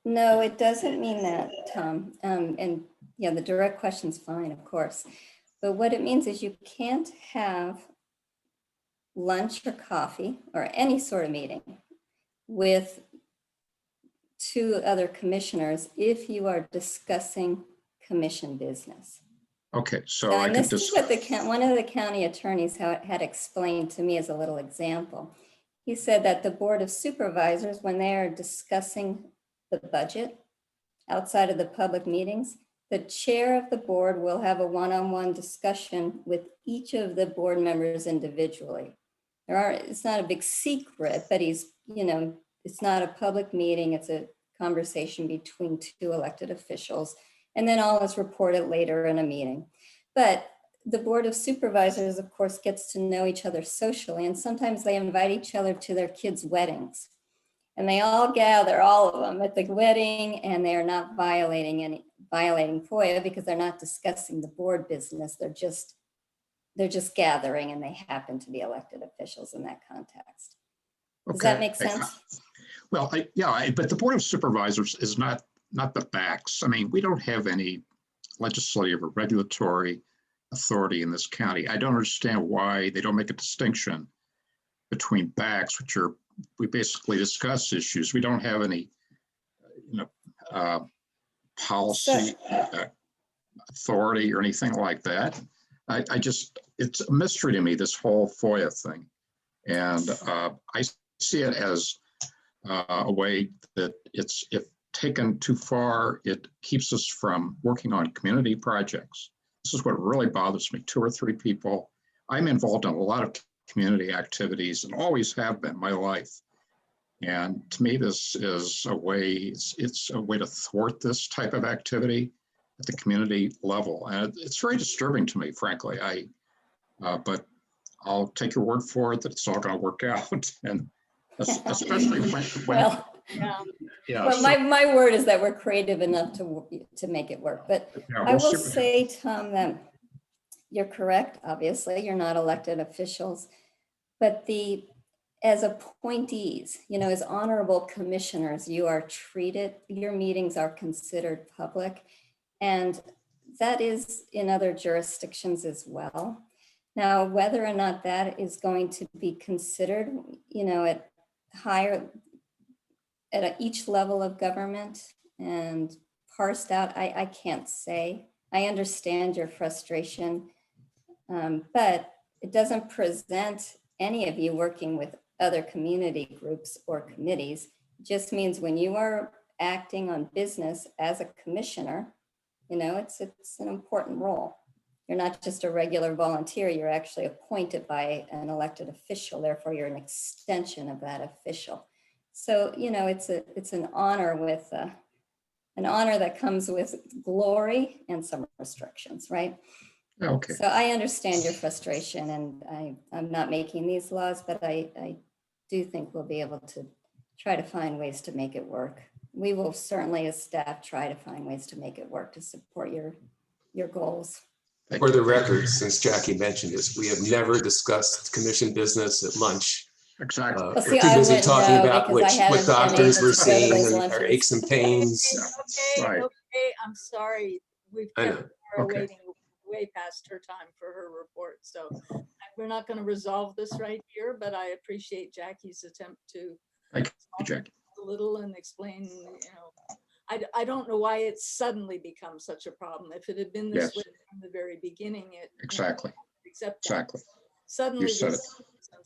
No, it doesn't mean that, Tom. And yeah, the direct question's fine, of course. But what it means is you can't have lunch or coffee or any sort of meeting with 2 other commissioners if you are discussing commission business.
Okay, so I
this is what one of the county attorneys had explained to me as a little example. He said that the Board of Supervisors, when they are discussing the budget outside of the public meetings, the chair of the board will have a one-on-one discussion with each of the board members individually. It's not a big secret, but it's not a public meeting. It's a conversation between 2 elected officials, and then all is reported later in a meeting. But the Board of Supervisors, of course, gets to know each other socially, and sometimes they invite each other to their kids' weddings. And they all gather, all of them, at the wedding, and they are not violating FOIA because they're not discussing the board business. They're just gathering, and they happen to be elected officials in that context. Does that make sense?
Well, but the Board of Supervisors is not the BACs. We don't have any legislative or regulatory authority in this county. I don't understand why they don't make a distinction between BACs, we basically discuss issues. We don't have any, policy. authority or anything like that. I just, it's a mystery to me, this whole FOIA thing. And I see it as a way that it's, if taken too far, it keeps us from working on community projects. This is what really bothers me, 2 or 3 people. I'm involved in a lot of community activities and always have been my life. And to me, this is a way, it's a way to thwart this type of activity at the community level. And it's very disturbing to me, frankly. But I'll take your word for it that it's all going to work out. And especially when
Well,
yeah,
well,
so,
my word is that we're creative enough to make it work. But
yeah,
I
we'll
will
see what
say, Tom, that you're correct. Obviously, you're not elected officials, but as appointees, as honorable commissioners, you are treated, your meetings are considered public. And that is in other jurisdictions as well. Now, whether or not that is going to be considered, at higher, at each level of government and parsed out, I can't say. I understand your frustration, but it doesn't present any of you working with other community groups or committees. It just means when you are acting on business as a commissioner, it's an important role. You're not just a regular volunteer, you're actually appointed by an elected official, therefore you're an extension of that official. So, it's an honor with an honor that comes with glory and some restrictions, right?
Okay.
So I understand your frustration, and I'm not making these laws, but I do think we'll be able to try to find ways to make it work. We will certainly, as staff, try to find ways to make it work to support your goals.
For the record, since Jackie mentioned this, we have never discussed commission business at lunch.
Exactly.
Well,
We're
see,
too
I
busy
wouldn't
talking
know
about
because I haven't
what
been
doctors
able
we're
to go to
seeing
those
and our
lunches.
aches and pains.
Okay,
Right.
okay, I'm sorry. We've
I
kept
know.
her
Okay.
waiting way past her time for her report. So we're not going to resolve this right here, but I appreciate Jackie's attempt to
Thank you, Jackie.
a little and explain, I don't know why it's suddenly become such a problem. If it had been this
Yes.
way from the very beginning,
Exactly.
Accept that.
Exactly.
Suddenly
You said
this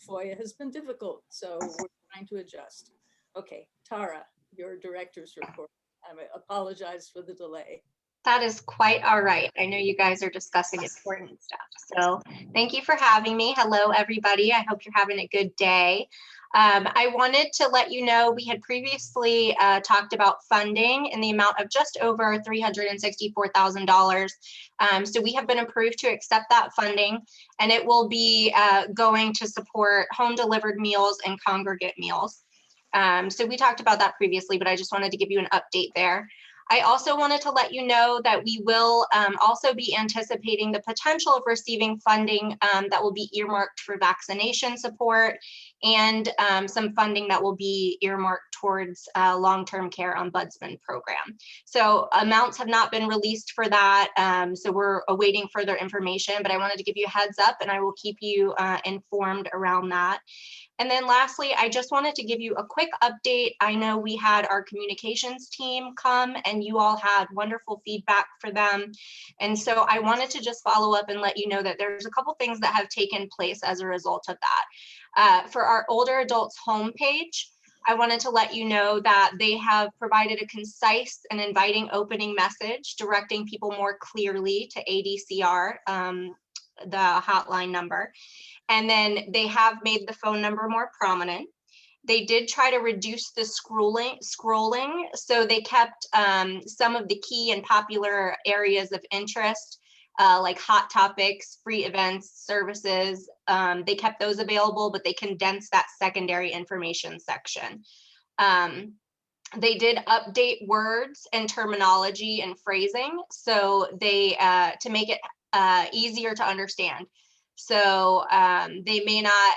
FOIA has been difficult, so we're trying to adjust. Okay, Tara, your director's report. I apologize for the delay.
That is quite all right. I know you guys are discussing important stuff. So thank you for having me. Hello, everybody. I hope you're having a good day. I wanted to let you know we had previously talked about funding in the amount of just over $364,000. So we have been approved to accept that funding, and it will be going to support home delivered meals and congregate meals. So we talked about that previously, but I just wanted to give you an update there. I also wanted to let you know that we will also be anticipating the potential of receiving funding that will be earmarked for vaccination support and some funding that will be earmarked towards long-term care ombudsman program. So amounts have not been released for that. So we're awaiting further information, but I wanted to give you a heads up and I will keep you informed around that. And then lastly, I just wanted to give you a quick update. I know we had our communications team come and you all had wonderful feedback for them. And so I wanted to just follow up and let you know that there's a couple things that have taken place as a result of that. For our older adults homepage, I wanted to let you know that they have provided a concise and inviting opening message directing people more clearly to ADCR, the hotline number. And then they have made the phone number more prominent. They did try to reduce the scrolling. So they kept some of the key and popular areas of interest, like hot topics, free events, services. They kept those available, but they condensed that secondary information section. They did update words and terminology and phrasing. So they, to make it easier to understand. So they may not,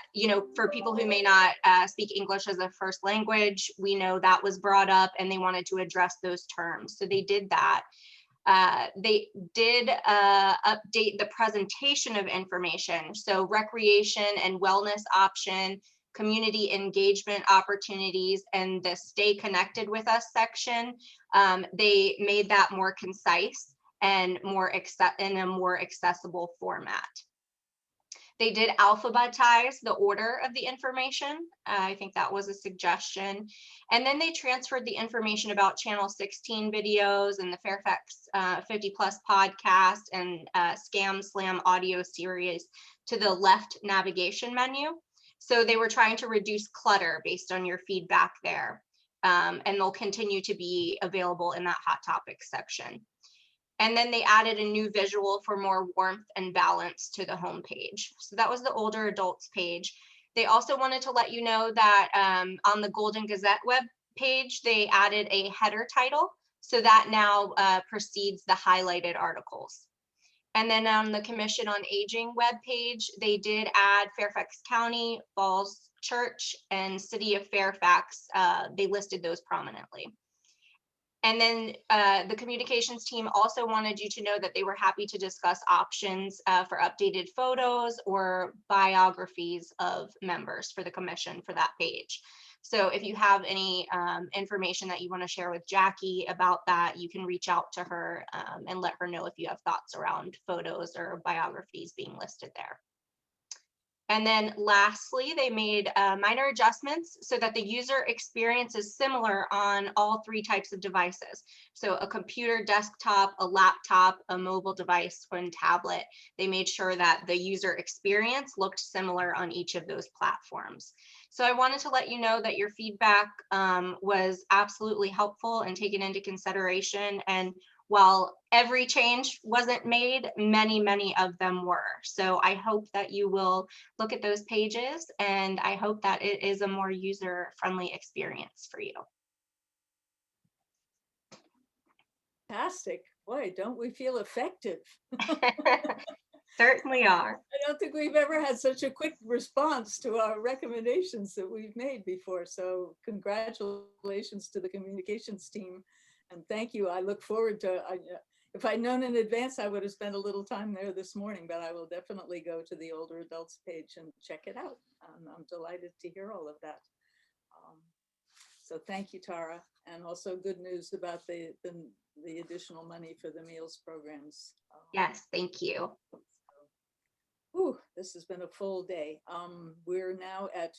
for people who may not speak English as a first language, we know that was brought up and they wanted to address those terms. So they did that. They did update the presentation of information. So recreation and wellness option, community engagement opportunities, and the stay connected with us section. They made that more concise and in a more accessible format. They did alphabetize the order of the information. I think that was a suggestion. And then they transferred the information about Channel 16 videos and the Fairfax 50 Plus podcast and Scam Slam audio series to the left navigation menu. So they were trying to reduce clutter based on your feedback there. And they'll continue to be available in that Hot Topics section. And then they added a new visual for more warmth and balance to the homepage. So that was the older adults page. They also wanted to let you know that on the Golden Gazette web page, they added a header title. So that now precedes the highlighted articles. And then on the Commission on Aging web page, they did add Fairfax County, Falls Church, and City of Fairfax. They listed those prominently. And then the communications team also wanted you to know that they were happy to discuss options for updated photos or biographies of members for the commission for that page. So if you have any information that you want to share with Jackie about that, you can reach out to her and let her know if you have thoughts around photos or biographies being listed there. And then lastly, they made minor adjustments so that the user experience is similar on all three types of devices. So a computer, desktop, a laptop, a mobile device, and tablet. They made sure that the user experience looked similar on each of those platforms. So I wanted to let you know that your feedback was absolutely helpful and taken into consideration. And while every change wasn't made, many of them were. So I hope that you will look at those pages, and I hope that it is a more user-friendly experience for you.
Fantastic. Boy, don't we feel effective?
Certainly are.
I don't think we've ever had such a quick response to our recommendations that we've made before. So congratulations to the communications team. And thank you. I look forward to, if I'd known in advance, I would have spent a little time there this morning, but I will definitely go to the older adults page and check it out. I'm delighted to hear all of that. So thank you, Tara. And also good news about the additional money for the meals programs.
Yes, thank you.
Ooh, this has been a full day. We're now at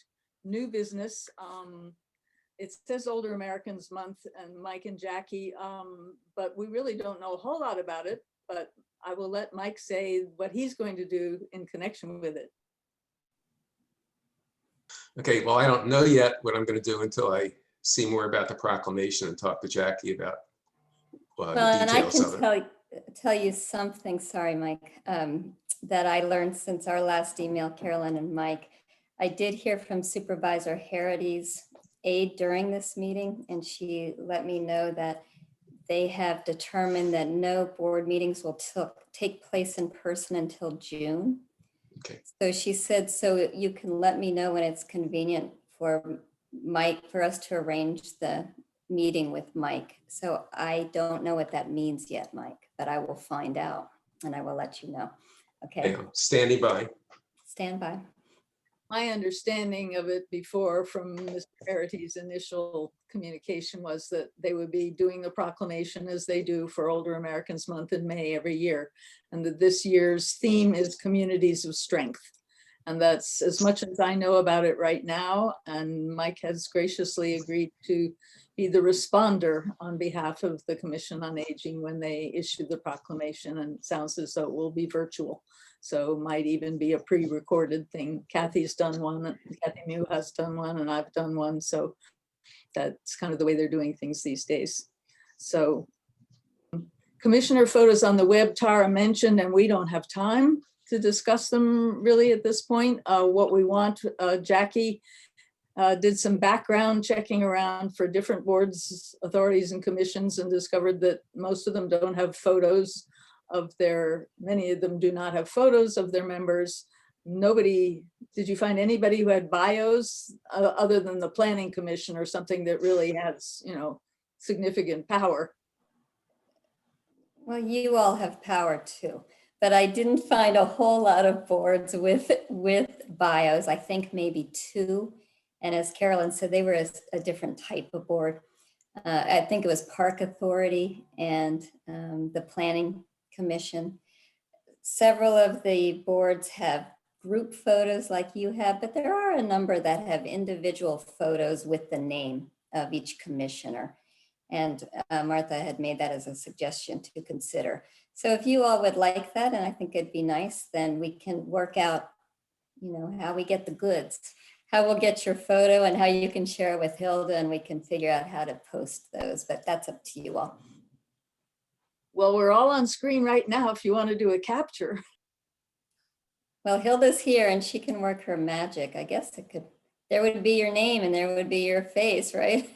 new business. It says Older Americans Month and Mike and Jackie, but we really don't know a whole lot about it, but I will let Mike say what he's going to do in connection with it.
Okay, well, I don't know yet what I'm going to do until I see more about the proclamation and talk to Jackie about
Well,
the
and I
details of it.
can tell you something, sorry, Mike, that I learned since our last email, Carolyn and Mike. I did hear from Supervisor Harity's aide during this meeting, and she let me know that they have determined that no board meetings will take place in person until June.
Okay.
So she said, so you can let me know when it's convenient for Mike, for us to arrange the meeting with Mike. So I don't know what that means yet, Mike, but I will find out and I will let you know. Okay.
I'm standing by.
Stand by.
My understanding of it before from Mr. Harity's initial communication was that they would be doing the proclamation as they do for Older Americans Month in May every year. And that this year's theme is Communities of Strength. And that's as much as I know about it right now. And Mike has graciously agreed to be the responder on behalf of the Commission on Aging when they issue the proclamation, and it sounds as though it will be virtual. So it might even be a pre-recorded thing. Kathy's done one, Kathy Mew has done one, and I've done one. So that's kind of the way they're doing things these days. So commissioner photos on the web, Tara mentioned, and we don't have time to discuss them really at this point. What we want, Jackie did some background checking around for different boards, authorities, and commissions, and discovered that most of them don't have photos of many of them do not have photos of their members. Nobody, did you find anybody who had bios other than the Planning Commission or something that really has, significant power?
Well, you all have power too, but I didn't find a whole lot of boards with bios. I think maybe two. And as Carolyn said, they were a different type of board. I think it was Park Authority and the Planning Commission. Several of the boards have group photos like you have, but there are a number that have individual photos with the name of each commissioner. And Martha had made that as a suggestion to consider. So if you all would like that, and I think it'd be nice, then we can work out, you know, how we get the goods, how we'll get your photo and how you can share it with Hilda, and we can figure out how to post those, but that's up to you all.
Well, we're all on screen right now if you want to do a capture.
Well, Hilda's here and she can work her magic. I guess it could, there would be your name and there would be your face, right?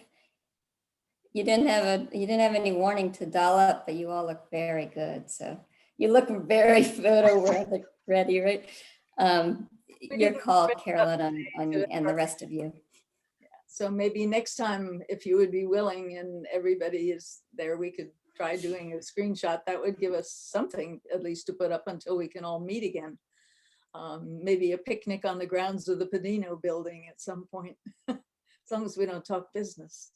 You didn't have any warning to doll up, but you all look very good. So you look very photo ready, right? Your call, Carolyn, and the rest of you.
So maybe next time, if you would be willing and everybody is there, we could try doing a screenshot. That would give us something at least to put up until we can all meet again. Maybe a picnic on the grounds of the Padino building at some point, as long as we don't talk business.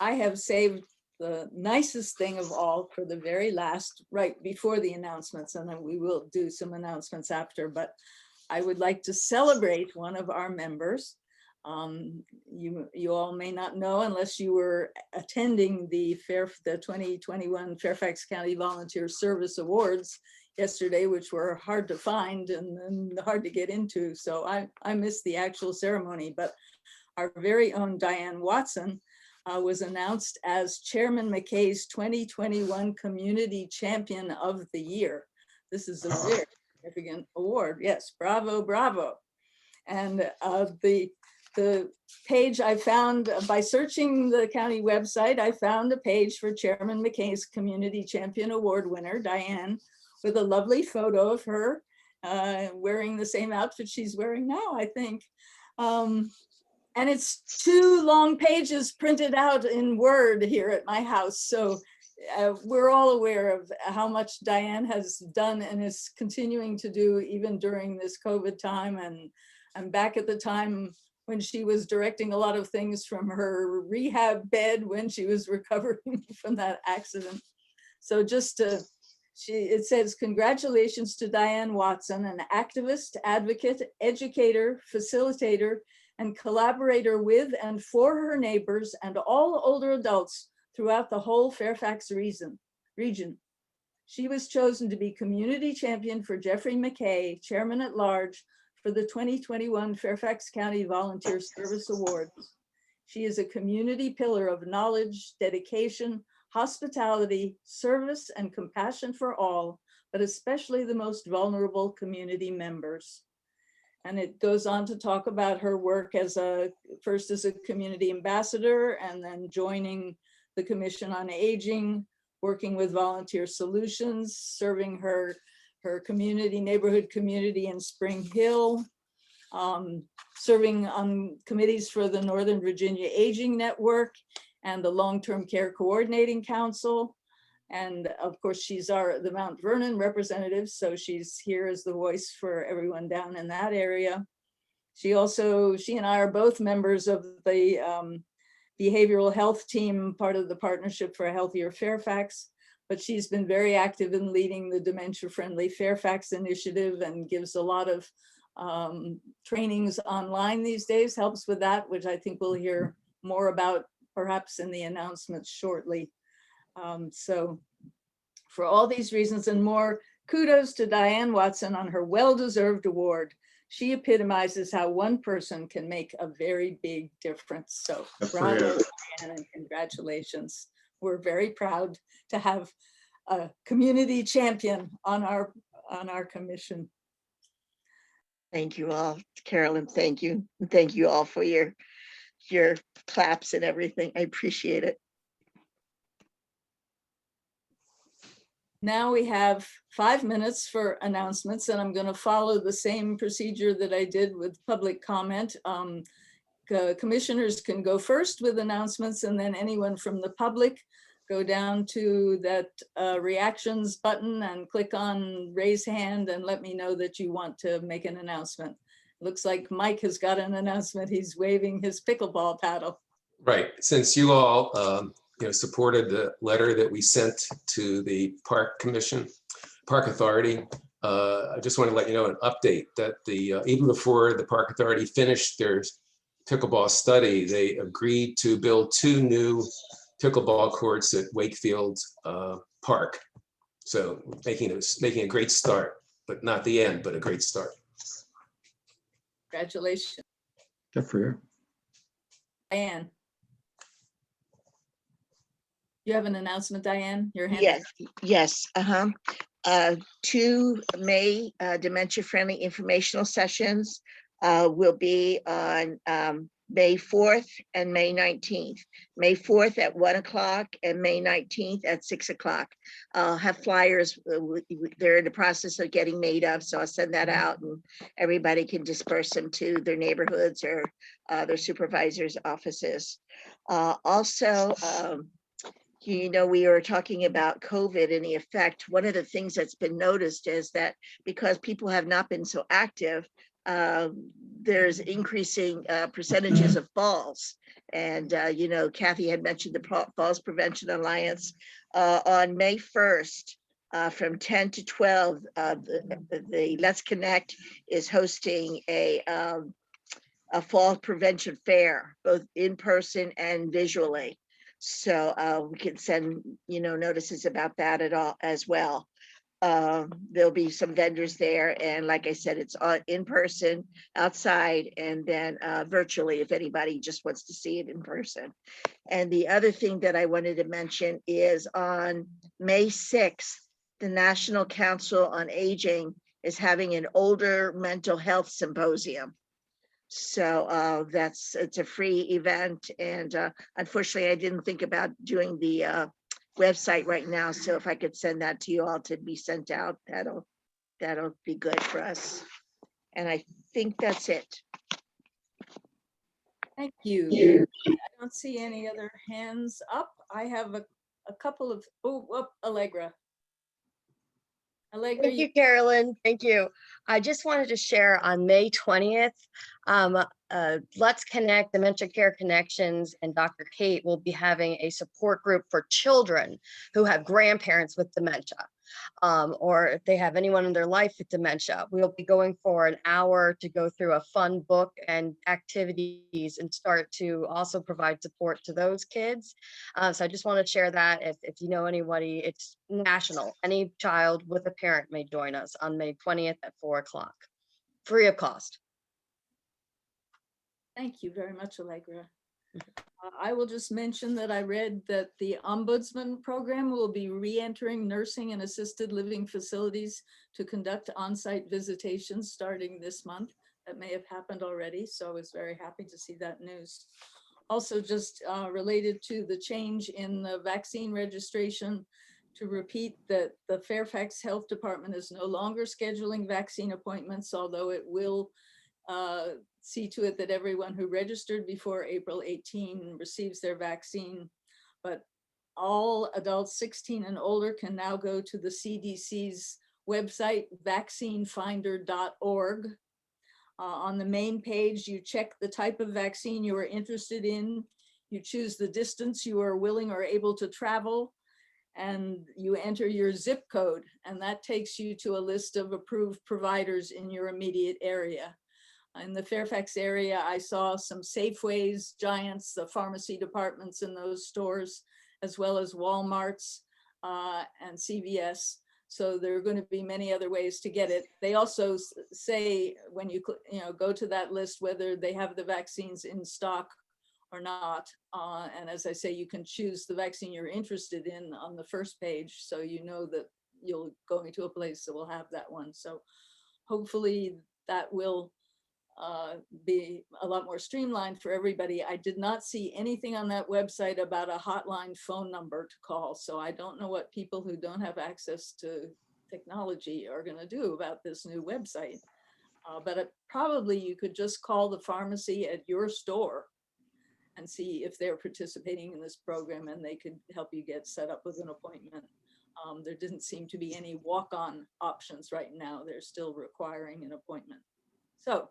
I have saved the nicest thing of all for the very last, right before the announcements, and then we will do some announcements after, but I would like to celebrate one of our members. You all may not know unless you were attending the 2021 Fairfax County Volunteer Service Awards yesterday, which were hard to find and hard to get into. So I missed the actual ceremony, but our very own Diane Watson was announced as Chairman McKay's 2021 Community Champion of the Year. This is a very significant award. Yes, bravo, bravo. And the page I found by searching the county website, I found a page for Chairman McKay's Community Champion Award winner, Diane, with a lovely photo of her wearing the same outfit she's wearing now, I think. And it's 2 long pages printed out in Word here at my house. So we're all aware of how much Diane has done and is continuing to do even during this COVID time. And I'm back at the time when she was directing a lot of things from her rehab bed when she was recovering from that accident. So just to, it says, congratulations to Diane Watson, an activist, advocate, educator, facilitator, and collaborator with and for her neighbors and all older adults throughout the whole Fairfax region. She was chosen to be community champion for Jeffrey McKay, chairman at large for the 2021 Fairfax County Volunteer Service Awards. She is a community pillar of knowledge, dedication, hospitality, service, and compassion for all, but especially the most vulnerable community members. And it goes on to talk about her work first as a community ambassador, and then joining the Commission on Aging, working with Volunteer Solutions, serving her neighborhood community in Spring Hill, serving on committees for the Northern Virginia Aging Network and the Long-Term Care Coordinating Council. And of course, she's the Mount Vernon representative, so she's here as the voice for everyone down in that area. She and I are both members of the behavioral health team, part of the Partnership for a Healthier Fairfax, but she's been very active in leading the Dementia Friendly Fairfax initiative and gives a lot of trainings online these days, helps with that, which I think we'll hear more about perhaps in the announcements shortly. So for all these reasons and more, kudos to Diane Watson on her well-deserved award. She epitomizes how one person can make a very big difference. So bravo, Diane, and congratulations. We're very proud to have a community champion on our commission.
Thank you all, Carolyn. Thank you. And thank you all for your claps and everything. I appreciate it.
Now we have 5 minutes for announcements, and I'm going to follow the same procedure that I did with public comment. Commissioners can go first with announcements, and then anyone from the public go down to that reactions button and click on raise hand and let me know that you want to make an announcement. Looks like Mike has got an announcement. He's waving his pickleball paddle.
Right, since you all, supported the letter that we sent to the Park Commission, Park Authority, I just want to let you know an update that even before the Park Authority finished their pickleball study, they agreed to build 2 new pickleball courts at Wakefield Park. So making a great start, but not the end, but a great start.
Congratulations,
Good for you.
Diane. You have an announcement, Diane? Your hand.
Yes. 2 May dementia-friendly informational sessions will be on May 4th and May 19th. May 4th at 1 o'clock and May 19th at 6 o'clock. I'll have flyers. They're in the process of getting made up, so I'll send that out and everybody can disperse them to their neighborhoods or their supervisors' offices. Also, we were talking about COVID and the effect. One of the things that's been noticed is that because people have not been so active, there's increasing percentages of falls. And, Kathy had mentioned the Falls Prevention Alliance. On May 1st, from 10 to 12, the Let's Connect is hosting a fall prevention fair, both in person and visually. So we can send, notices about that as well. There'll be some vendors there. And like I said, it's in person, outside, and then virtually if anybody just wants to see it in person. And the other thing that I wanted to mention is on May 6th, the National Council on Aging is having an older mental health symposium. So it's a free event, and unfortunately I didn't think about doing the website right now, so if I could send that to you all to be sent out, that'll be good for us. And I think that's it.
Thank you. I don't see any other hands up. I have a couple of, Allegra.
Thank you, Carolyn. Thank you. I just wanted to share on May 20th, Let's Connect, Dementia Care Connections, and Dr. Kate will be having a support group for children who have grandparents with dementia, or if they have anyone in their life with dementia. We'll be going for an hour to go through a fun book and activities and start to also provide support to those kids. So I just want to share that if you know anybody, it's national. Any child with a parent may join us on May 20th at 4 o'clock, free of cost.
Thank you very much, Allegra. I will just mention that I read that the Ombudsman program will be re-entering nursing and assisted living facilities to conduct on-site visitations starting this month. That may have happened already, so I was very happy to see that news. Also, just related to the change in the vaccine registration, to repeat that the Fairfax Health Department is no longer scheduling vaccine appointments, although it will see to it that everyone who registered before April 18 receives their vaccine. But all adults 16 and older can now go to the CDC's website, vaccinefinder.org. On the main page, you check the type of vaccine you are interested in. You choose the distance you are willing or able to travel, and you enter your zip code, and that takes you to a list of approved providers in your immediate area. In the Fairfax area, I saw some Safeways, Giants, the pharmacy departments in those stores, as well as Walmarts and CVS. So there are going to be many other ways to get it. They also say when you go to that list whether they have the vaccines in stock or not. And as I say, you can choose the vaccine you're interested in on the first page, so you know that you'll go into a place that will have that one. So hopefully that will be a lot more streamlined for everybody. I did not see anything on that website about a hotline phone number to call, so I don't know what people who don't have access to technology are going to do about this new website. But probably you could just call the pharmacy at your store and see if they're participating in this program, and they could help you get set up with an appointment. There didn't seem to be any walk-on options right now. They're still requiring an appointment. So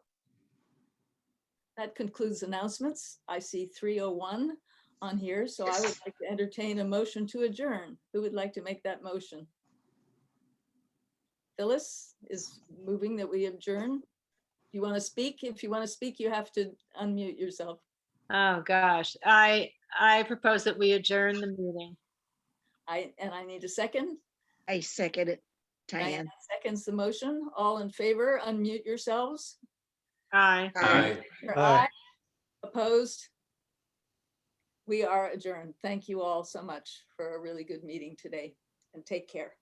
That concludes announcements. I see 3:01 on here, so I would like to entertain a motion to adjourn. Who would like to make that motion? Phyllis is moving that we adjourn. You want to speak? If you want to speak, you have to unmute yourself.
Oh, gosh. I propose that we adjourn the meeting.
I need a second.
I second it.
Diane
Diane.
seconds the motion. All in favor, unmute yourselves.
Aye.
Aye.
Aye. Opposed? We are adjourned. Thank you all so much for a really good meeting today, and take care.